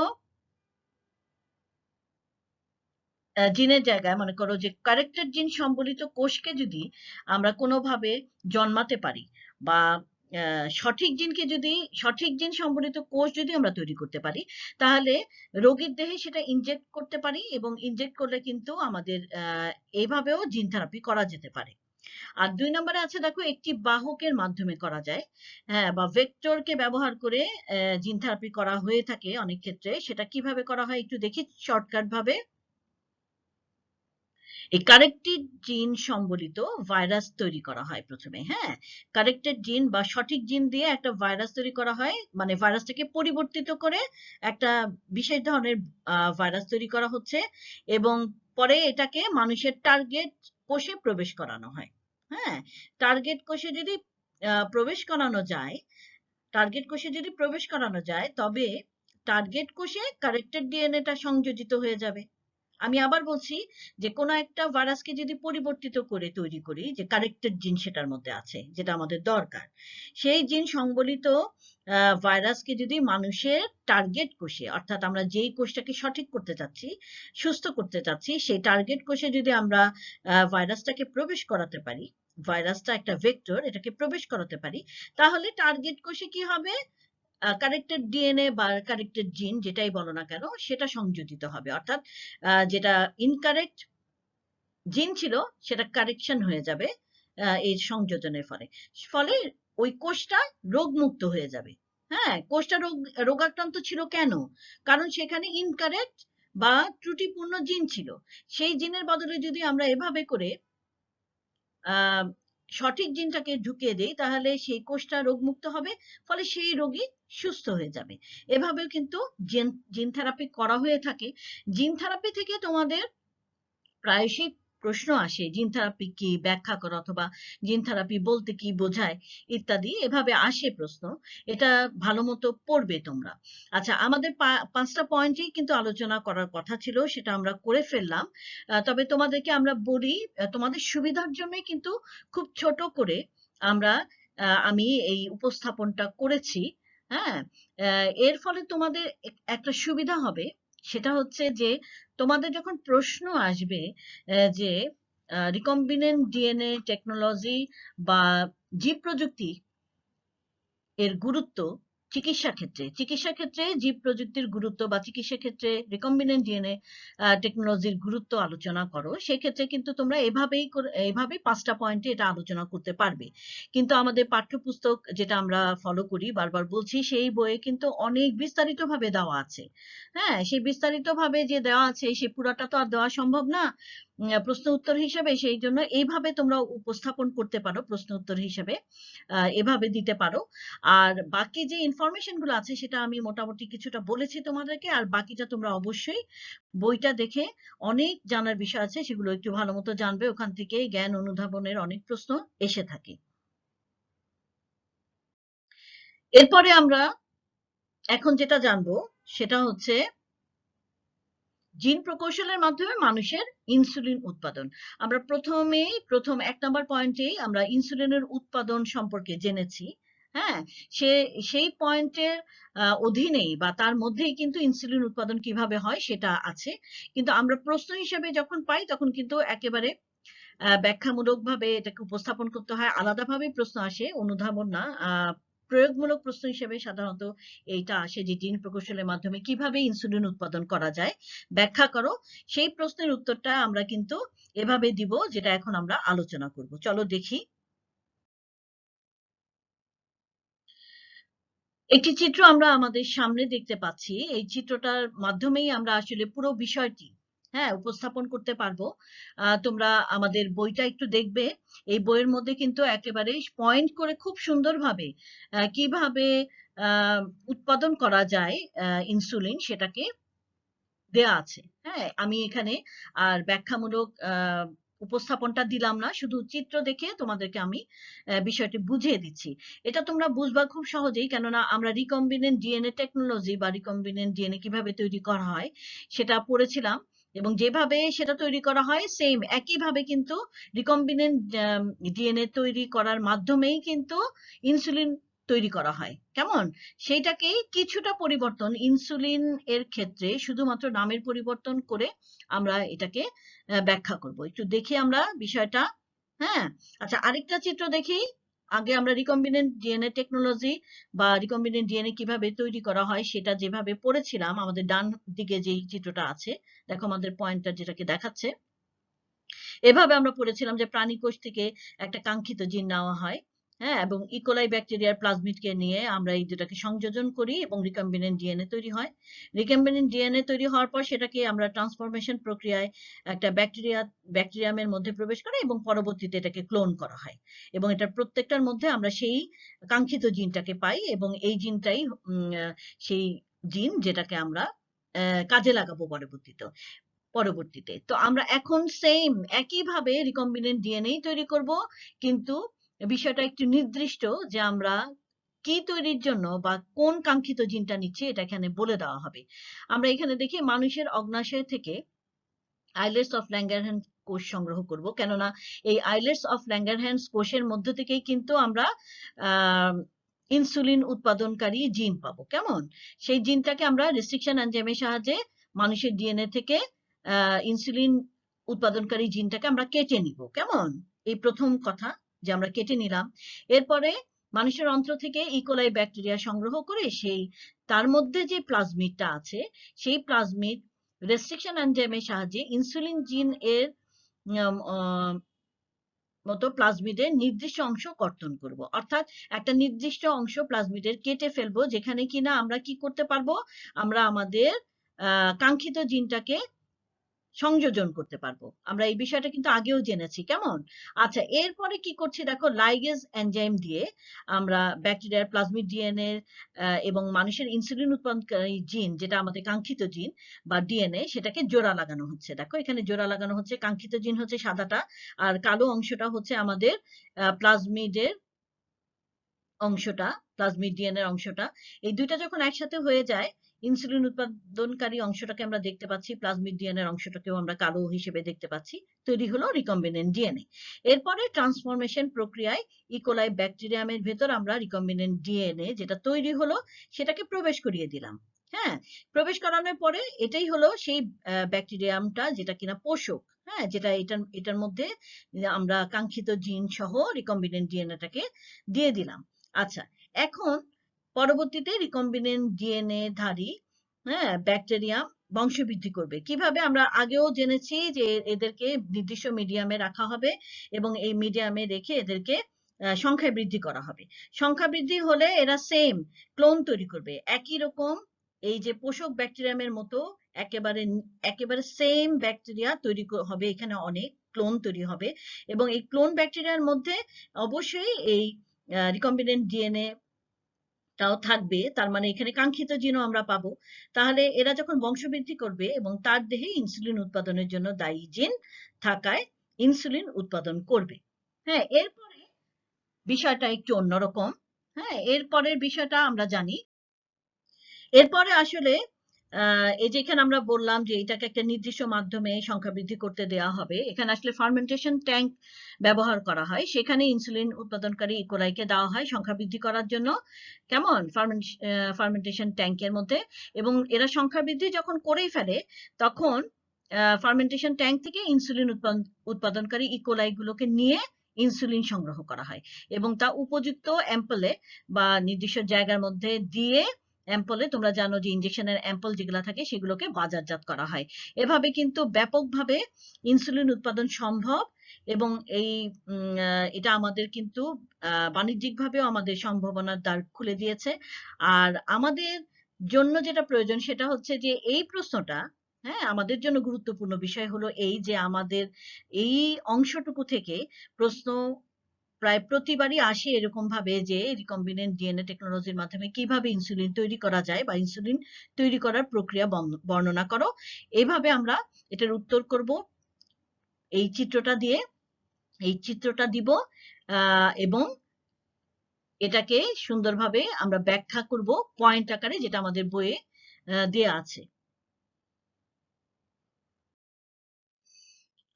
জিনের জায়গায় মনে করো যে কারেক্টেড জিন সম্বলিত কোষকে যদি আমরা কোনোভাবে জন্মাতে পারি বা সঠিক জিন সম্বলিত কোষ যদি আমরা তৈরি করতে পারি, তাহলে রোগীর দেহে সেটা ইনজেক্ট করতে পারি, এবং ইনজেক্ট করলে কিন্তু আমাদের এইভাবেও জিন থেরাপি করা যেতে পারে। আর 2 নম্বরে আছে দেখো, একটি বাহকের মাধ্যমে করা যায়, হ্যাঁ, বা ভেক্টরকে ব্যবহার করে জিন থেরাপি করা হয়ে থাকে অনেক ক্ষেত্রে। সেটা কিভাবে করা হয় একটু দেখি শর্টকাট ভাবে। এই কারেক্টেড জিন সম্বলিত ভাইরাস তৈরি করা হয় প্রথমে। হ্যাঁ, কারেক্টেড জিন বা সঠিক জিন দিয়ে একটা ভাইরাস তৈরি করা হয়, মানে ভাইরাসটাকে পরিবর্তিত করে একটা বিশেষ ধরনের ভাইরাস তৈরি করা হচ্ছে, এবং পরে এটাকে মানুষের টার্গেট কোষে প্রবেশ করানো হয়। হ্যাঁ, টার্গেট কোষে যদি প্রবেশ করানো যায়, তবে টার্গেট কোষে কারেক্টেড ডিএনএটা সংযোজিত হয়ে যাবে। আমি আবার বলছি যে কোনো একটা ভাইরাসকে যদি পরিবর্তিত করে তৈরি করি, যে কারেক্টেড জিন সেটার মধ্যে আছে যেটা আমাদের দরকার, সেই জিন সংবলিত ভাইরাসকে যদি মানুষের টার্গেট কোষে, অর্থাৎ আমরা যেই কোষটাকে সঠিক করতে চাচ্ছি, সুস্থ করতে চাচ্ছি, সেই টার্গেট কোষে যদি আমরা ভাইরাসটাকে প্রবেশ করাতে পারি, ভাইরাসটা একটা ভেক্টর, এটাকে প্রবেশ করাতে পারি, তাহলে টার্গেট কোষে কি হবে, কারেক্টেড ডিএনএ বা কারেক্টেড জিন যেটাই বলো না কেন সেটা সংযোজিত হবে। অর্থাৎ যেটা ইনকারেক্ট জিন ছিল সেটা কারেকশন হয়ে যাবে এই সংযোজনের ফলে। ফলে ওই কোষটা রোগমুক্ত হয়ে যাবে। হ্যাঁ, কোষটা রোগাক্রান্ত ছিল কেন? কারণ সেখানে ইনকারেক্ট বা ত্রুটিপূর্ণ জিন ছিল। সেই জিনের বদলে যদি আমরা এভাবে করে সঠিক জিনটাকে ঢুকিয়ে দেই, তাহলে সেই কোষটা রোগমুক্ত হবে, ফলে সেই রোগী সুস্থ হয়ে যাবে। এভাবেও কিন্তু জিন থেরাপি করা হয়ে থাকে। জিন থেরাপি থেকে তোমাদের প্রায়শই প্রশ্ন আসে, জিন থেরাপি কি ব্যাখ্যা করো, অথবা জিন থেরাপি বলতে কি বোঝায় ইত্যাদি, এভাবে আসে প্রশ্ন। এটা ভালো মতো পড়বে তোমরা। আচ্ছা, আমাদের 5টা পয়েন্টেই কিন্তু আলোচনা করার কথা ছিল, সেটা আমরা করে ফেললাম। তবে তোমাদেরকে আমরা বলি, তোমাদের সুবিধার জন্যই কিন্তু খুব ছোট করে আমি এই উপস্থাপনটা করেছি। হ্যাঁ, এর ফলে তোমাদের একটা সুবিধা হবে, সেটা হচ্ছে যে তোমাদের যখন প্রশ্ন আসবে যে রিকম্বিনেন্ট ডিএনএ টেকনোলজি বা জীব প্রযুক্তি এর গুরুত্ব চিকিৎসা ক্ষেত্রে জীব প্রযুক্তির গুরুত্ব, বা চিকিৎসা ক্ষেত্রে রিকম্বিনেন্ট ডিএনএ টেকনোলজির গুরুত্ব আলোচনা করো, সেক্ষেত্রে কিন্তু তোমরা এভাবেই 5টা পয়েন্টে এটা আলোচনা করতে পারবে। কিন্তু আমাদের পাঠ্যপুস্তক যেটা আমরা ফলো করি, বারবার বলছি, সেই বইয়ে কিন্তু অনেক বিস্তারিত ভাবে দেওয়া আছে। হ্যাঁ, সেই বিস্তারিত ভাবে যে দেওয়া আছে, সে পুরাটা তো আর দেওয়া সম্ভব না প্রশ্ন উত্তর হিসেবে। সেই জন্য এইভাবে তোমরা উপস্থাপন করতে পারো, প্রশ্ন উত্তর হিসেবে এভাবে দিতে পারো। আর বাকি যে ইনফরমেশন গুলো আছে সেটা আমি মোটামুটি কিছুটা বলেছি তোমাদেরকে, আর বাকিটা তোমরা অবশ্যই বইটা দেখে, অনেক জানার বিষয় আছে সেগুলো একটু ভালো মতো জানবে, ওখান থেকে জ্ঞান অনুধাবনের অনেক প্রশ্ন এসে থাকে। এরপরে আমরা এখন যেটা জানবো সেটা হচ্ছে জিন প্রকৌশলের মাধ্যমে মানুষের ইনসুলিন উৎপাদন। আমরা প্রথম 1 নম্বর পয়েন্টেই আমরা ইনসুলিনের উৎপাদন সম্পর্কে জেনেছি। হ্যাঁ, সেই পয়েন্টের অধীনেই বা তার মধ্যেই কিন্তু ইনসুলিন উৎপাদন কিভাবে হয় সেটা আছে। কিন্তু আমরা প্রশ্ন হিসেবে যখন পাই, তখন কিন্তু একেবারে ব্যাখ্যামূলক ভাবে এটাকে উপস্থাপন করতে হয়, আলাদাভাবে প্রশ্ন আসে, অনুধাবন না। প্রয়োগমূলক প্রশ্ন হিসেবে সাধারণত এইটা আসে যে জিন প্রকৌশলের মাধ্যমে কিভাবে ইনসুলিন উৎপাদন করা যায়, ব্যাখ্যা করো। সেই প্রশ্নের উত্তরটা আমরা কিন্তু এভাবে দিব, যেটা এখন আমরা আলোচনা করব। চলো দেখি। একটি চিত্র আমরা আমাদের সামনে দেখতে পাচ্ছি। এই চিত্রটার মাধ্যমেই আমরা আসলে পুরো বিষয়টি উপস্থাপন করতে পারবো। তোমরা আমাদের বইটা একটু দেখবে। এই বইয়ের মধ্যে কিন্তু একেবারে পয়েন্ট করে খুব সুন্দরভাবে কিভাবে উৎপাদন করা যায় ইনসুলিন, সেটাকে দেয়া আছে। হ্যাঁ, আমি এখানে আর ব্যাখ্যামূলক উপস্থাপনটা দিলাম না, শুধু চিত্র দেখে তোমাদেরকে আমি বিষয়টি বুঝিয়ে দিচ্ছি। এটা তোমরা বুঝবা খুব সহজেই, কেননা আমরা রিকম্বিনেন্ট ডিএনএ টেকনোলজি বা রিকম্বিনেন্ট ডিএনএ কিভাবে তৈরি করা হয় সেটা পড়েছিলাম এবং যেভাবে সেটা তৈরি করা হয় সেম একইভাবে কিন্তু রিকম্বিনেন্ট ডিএনএ তৈরি করার মাধ্যমেই কিন্তু ইনসুলিন তৈরি করা হয়। কেমন? সেইটাকেই কিছুটা পরিবর্তন ইনসুলিন এর ক্ষেত্রে শুধুমাত্র নামের পরিবর্তন করে আমরা এটাকে ব্যাখ্যা করব। একটু দেখি আমরা বিষয়টা। হ্যাঁ, আচ্ছা, আরেকটা চিত্র দেখি। আগে আমরা রিকম্বিনেন্ট ডিএনএ টেকনোলজি বা রিকম্বিনেন্ট ডিএনএ কিভাবে তৈরি করা হয় সেটা যেভাবে পড়েছিলাম, আমাদের ডান দিকে যেই চিত্রটা আছে, দেখো আমাদের পয়েন্টার যেটাকে দেখাচ্ছে, এভাবে আমরা পড়েছিলাম যে প্রাণী কোষ থেকে একটা কাঙ্ক্ষিত জিন নেওয়া হয়। হ্যাঁ, এবং ইকোলাই ব্যাকটেরিয়ার প্লাজমিডকে নিয়ে আমরা এই দুটাকে সংযোজন করি এবং রিকম্বিনেন্ট ডিএনএ তৈরি হয়। রিকম্বিনেন্ট ডিএনএ তৈরি হওয়ার পর সেটাকে আমরা ট্রান্সফরমেশন প্রক্রিয়ায় একটা ব্যাকটেরিয়ামের মধ্যে প্রবেশ করে এবং পরবর্তীতে এটাকে ক্লোন করা হয় এবং এটার প্রত্যেকটার মধ্যে আমরা সেই কাঙ্ক্ষিত জিনটাকে পাই এবং এই জিনটাই সেই জিন যেটাকে আমরা কাজে লাগাবো পরবর্তীতে। তো আমরা এখন সেম একইভাবে রিকম্বিনেন্ট ডিএনএ তৈরি করব, কিন্তু বিষয়টা একটু নির্দিষ্ট যে আমরা কি তৈরির জন্য বা কোন কাঙ্ক্ষিত জিনটা নিচ্ছি এটা এখানে বলে দেওয়া হবে। আমরা এখানে দেখি মানুষের অগ্নাশয় থেকে আইলেটস অফ ল্যাঙ্গারহ্যান্স কোষ সংগ্রহ করব, কেননা এই আইলেটস অফ ল্যাঙ্গারহ্যান্স কোষের মধ্য থেকেই কিন্তু আমরা ইনসুলিন উৎপাদনকারী জিন পাবো। কেমন? সেই জিনটাকে আমরা রেস্ট্রিকশন এনজাইমের সাহায্যে মানুষের ডিএনএ থেকে ইনসুলিন উৎপাদনকারী জিনটাকে আমরা কেটে নিব। কেমন? এই প্রথম কথা যে আমরা কেটে নিলাম। এরপরে মানুষের অন্ত্র থেকে ইকোলাই ব্যাকটেরিয়া সংগ্রহ করে সেই তার মধ্যে যে প্লাজমিডটা আছে সেই প্লাজমিড রেস্ট্রিকশন এনজাইমের সাহায্যে ইনসুলিন জিন এর মতো প্লাজমিডের নির্দিষ্ট অংশ কর্তন করব। অর্থাৎ একটা নির্দিষ্ট অংশ প্লাজমিডের কেটে ফেলবো যেখানে কিনা আমরা কি করতে পারবো, আমরা আমাদের কাঙ্ক্ষিত জিনটাকে সংযোজন করতে পারবো। আমরা এই বিষয়টা কিন্তু আগেও জেনেছি। কেমন? আচ্ছা, এরপরে কি করছি দেখো, লাইগেজ এনজাইম দিয়ে আমরা ব্যাকটেরিয়ার প্লাজমিড ডিএনএ এবং মানুষের ইনসুলিন উৎপাদনকারী জিন যেটা আমাদের কাঙ্ক্ষিত জিন বা ডিএনএ সেটাকে জোড়া লাগানো হচ্ছে। দেখো এখানে জোড়া লাগানো হচ্ছে, কাঙ্ক্ষিত জিন হচ্ছে সাদাটা আর কালো অংশটা হচ্ছে আমাদের প্লাজমিডের অংশটা, প্লাজমিড ডিএনএর অংশটা। এই দুইটা যখন একসাথে হয়ে যায় ইনসুলিন উৎপাদনকারী অংশটাকে আমরা দেখতে পাচ্ছি, প্লাজমিড ডিএনএর অংশটাকেও আমরা কালো হিসেবে দেখতে পাচ্ছি। তৈরি হলো রিকম্বিনেন্ট ডিএনএ। এরপরে ট্রান্সফরমেশন প্রক্রিয়ায় ইকোলাই ব্যাকটেরিয়ামের ভেতর আমরা রিকম্বিনেন্ট ডিএনএ যেটা তৈরি হলো সেটাকে প্রবেশ করিয়ে দিলাম। হ্যাঁ, প্রবেশ করানোর পরে এটাই হলো সেই ব্যাকটেরিয়ামটা যেটা কিনা পোষক। হ্যাঁ, যেটা এটার মধ্যে আমরা কাঙ্ক্ষিত জিন সহ রিকম্বিনেন্ট ডিএনএটাকে দিয়ে দিলাম। আচ্ছা, এখন পরবর্তীতে রিকম্বিনেন্ট ডিএনএ ধারী ব্যাকটেরিয়াম বংশবৃদ্ধি করবে কিভাবে? আমরা আগেও জেনেছি যে এদেরকে নির্দিষ্ট মিডিয়ামে রাখা হবে এবং এই মিডিয়ামে রেখে এদেরকে সংখ্যায় বৃদ্ধি করা হবে। সংখ্যা বৃদ্ধি হলে এরা সেম ক্লোন তৈরি করবে, একই রকম এই যে পোষক ব্যাকটেরিয়ামের মতো একেবারে সেম ব্যাকটেরিয়া তৈরি হবে। এখানে অনেক ক্লোন তৈরি হবে এবং এই ক্লোন ব্যাকটেরিয়ার মধ্যে অবশ্যই এই রিকম্বিনেন্ট ডিএনএ টাও থাকবে, তার মানে এখানে কাঙ্ক্ষিত জিনও আমরা পাবো। তাহলে এরা যখন বংশবৃদ্ধি করবে এবং তার দেহে ইনসুলিন উৎপাদনের জন্য দায়ী জিন থাকায় ইনসুলিন উৎপাদন করবে। হ্যাঁ, এরপরে বিষয়টা একটু অন্যরকম। হ্যাঁ, এরপরের বিষয়টা আমরা জানি। এরপরে আসলে এই যে এখানে আমরা বললাম যে এটাকে একটা নির্দিষ্ট মাধ্যমে সংখ্যা বৃদ্ধি করতে দেওয়া হবে, এখানে আসলে ফার্মেন্টেশন ট্যাঙ্ক ব্যবহার করা হয়, সেখানে ইনসুলিন উৎপাদনকারী ইকোলাইকে দেওয়া হয় সংখ্যা বৃদ্ধি করার জন্য। কেমন? ফার্মেন্টেশন ট্যাঙ্কের মধ্যে। এবং এরা সংখ্যা বৃদ্ধি যখন করেই ফেলে তখন ফার্মেন্টেশন ট্যাঙ্ক থেকে ইনসুলিন উৎপাদনকারী ইকোলাই গুলোকে নিয়ে ইনসুলিন সংগ্রহ করা হয় এবং তা উপযুক্ত অ্যাম্পলে বা নির্দিষ্ট জায়গার মধ্যে দিয়ে, অ্যাম্পলে তোমরা জানো যে ইনজেকশনের অ্যাম্পল যেগুলো থাকে সেগুলোকে বাজারজাত করা হয়। এভাবে কিন্তু ব্যাপকভাবে ইনসুলিন উৎপাদন সম্ভব এবং এটা আমাদের কিন্তু বাণিজ্যিকভাবেও আমাদের সম্ভাবনার দ্বার খুলে দিয়েছে। আর আমাদের জন্য যেটা প্রয়োজন সেটা হচ্ছে যে এই প্রশ্নটা, হ্যাঁ, আমাদের জন্য গুরুত্বপূর্ণ বিষয় হলো এই যে আমাদের এই অংশটুকু থেকে প্রশ্ন প্রায় প্রতিবারই আসে এরকম ভাবে যে রিকম্বিনেন্ট ডিএনএ টেকনোলজির মাধ্যমে কিভাবে ইনসুলিন তৈরি করা যায় বা ইনসুলিন তৈরি করার প্রক্রিয়া বর্ণনা করো। এইভাবে আমরা এটার উত্তর করব এই চিত্রটা দিয়ে। এই চিত্রটা দিব এবং এটাকে সুন্দরভাবে আমরা ব্যাখ্যা করব পয়েন্ট আকারে, যেটা আমাদের বইয়ে দেয়া আছে।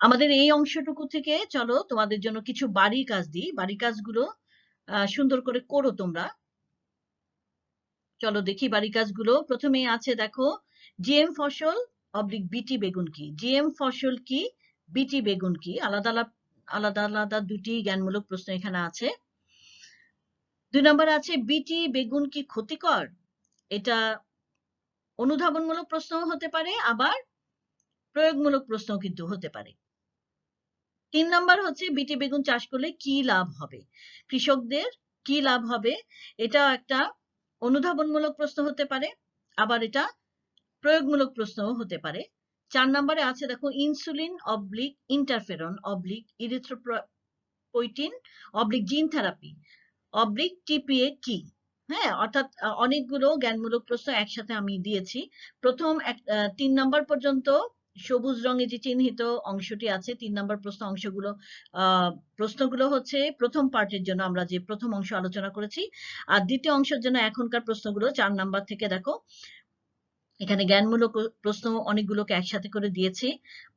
আমাদের এই অংশটুকু থেকে চলো তোমাদের জন্য কিছু বাড়ির কাজ দিই, বাড়ির কাজগুলো সুন্দর করে করো তোমরা। চলো দেখি বাড়ির কাজগুলো। প্রথমে আছে দেখো, জিএম ফসল অবলিক বিটি বেগুন কি। জিএম ফসল কি, বিটি বেগুন কি, আলাদা আলাদা আলাদা দুটি জ্ঞানমূলক প্রশ্ন এখানে আছে। 2 নম্বরে আছে বিটি বেগুন কি ক্ষতিকর। এটা অনুধাবনমূলক প্রশ্নও হতে পারে, আবার প্রয়োগমূলক প্রশ্নও কিন্তু হতে পারে। 3 নম্বর হচ্ছে বিটি বেগুন চাষ করলে কি লাভ হবে, কৃষকদের কি লাভ হবে। এটা একটা অনুধাবনমূলক প্রশ্ন হতে পারে, আবার এটা প্রয়োগমূলক প্রশ্নও হতে পারে। 4 নম্বরে আছে দেখো, insulin oblique interferon oblique erythropoietin oblique gene therapy oblique TPA কি। হ্যাঁ, অর্থাৎ অনেকগুলো জ্ঞানমূলক প্রশ্ন একসাথে আমি দিয়েছি। প্রথম 3 নম্বর পর্যন্ত সবুজ রঙে যে চিহ্নিত অংশটি আছে, 3 নম্বর প্রশ্নগুলো হচ্ছে প্রথম পার্টের জন্য, আমরা যে প্রথম অংশ আলোচনা করেছি। আর দ্বিতীয় অংশের জন্য এখনকার প্রশ্নগুলো 4 নম্বর থেকে দেখো, এখানে জ্ঞানমূলক প্রশ্ন অনেকগুলোকে একসাথে করে দিয়েছি।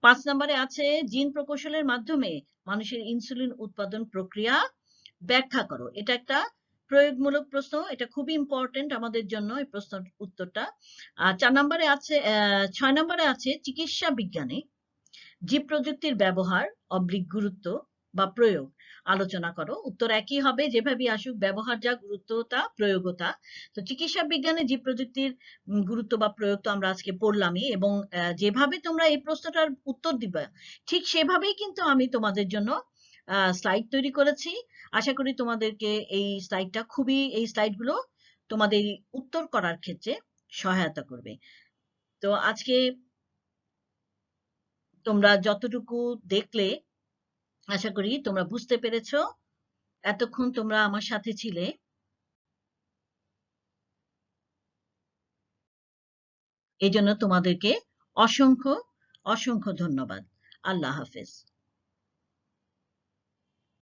5 নম্বরে আছে জিন প্রকৌশলের মাধ্যমে মানুষের ইনসুলিন উৎপাদন প্রক্রিয়া ব্যাখ্যা করো। এটা একটা প্রয়োগমূলক প্রশ্ন, এটা খুবই ইম্পর্টেন্ট আমাদের জন্য এই প্রশ্নের উত্তরটা। আর 4 নম্বরে আছে 6 নম্বরে আছে চিকিৎসা বিজ্ঞানে জীব প্রযুক্তির ব্যবহার অবলিক গুরুত্ব বা প্রয়োগ আলোচনা করো। উত্তর একই হবে, যেভাবে আসুক, ব্যবহার যা, গুরুত্ব তা, প্রয়োগও তা। তো চিকিৎসা বিজ্ঞানে জীব প্রযুক্তির গুরুত্ব বা প্রয়োগ তো আমরা আজকে পড়লামই, এবং যেভাবে তোমরা এই প্রশ্নটার উত্তর দিবা ঠিক সেভাবেই কিন্তু আমি তোমাদের জন্য স্লাইড তৈরি করেছি। আশা করি তোমাদেরকে এই স্লাইডগুলো তোমাদের উত্তর করার ক্ষেত্রে সহায়তা করবে। তো আজকে তোমরা যতটুকু দেখলে, আশা করি তোমরা বুঝতে পেরেছো। এতক্ষণ তোমরা আমার সাথে ছিলে, এই জন্য তোমাদেরকে অসংখ্য অসংখ্য ধন্যবাদ। আল্লাহ হাফেজ।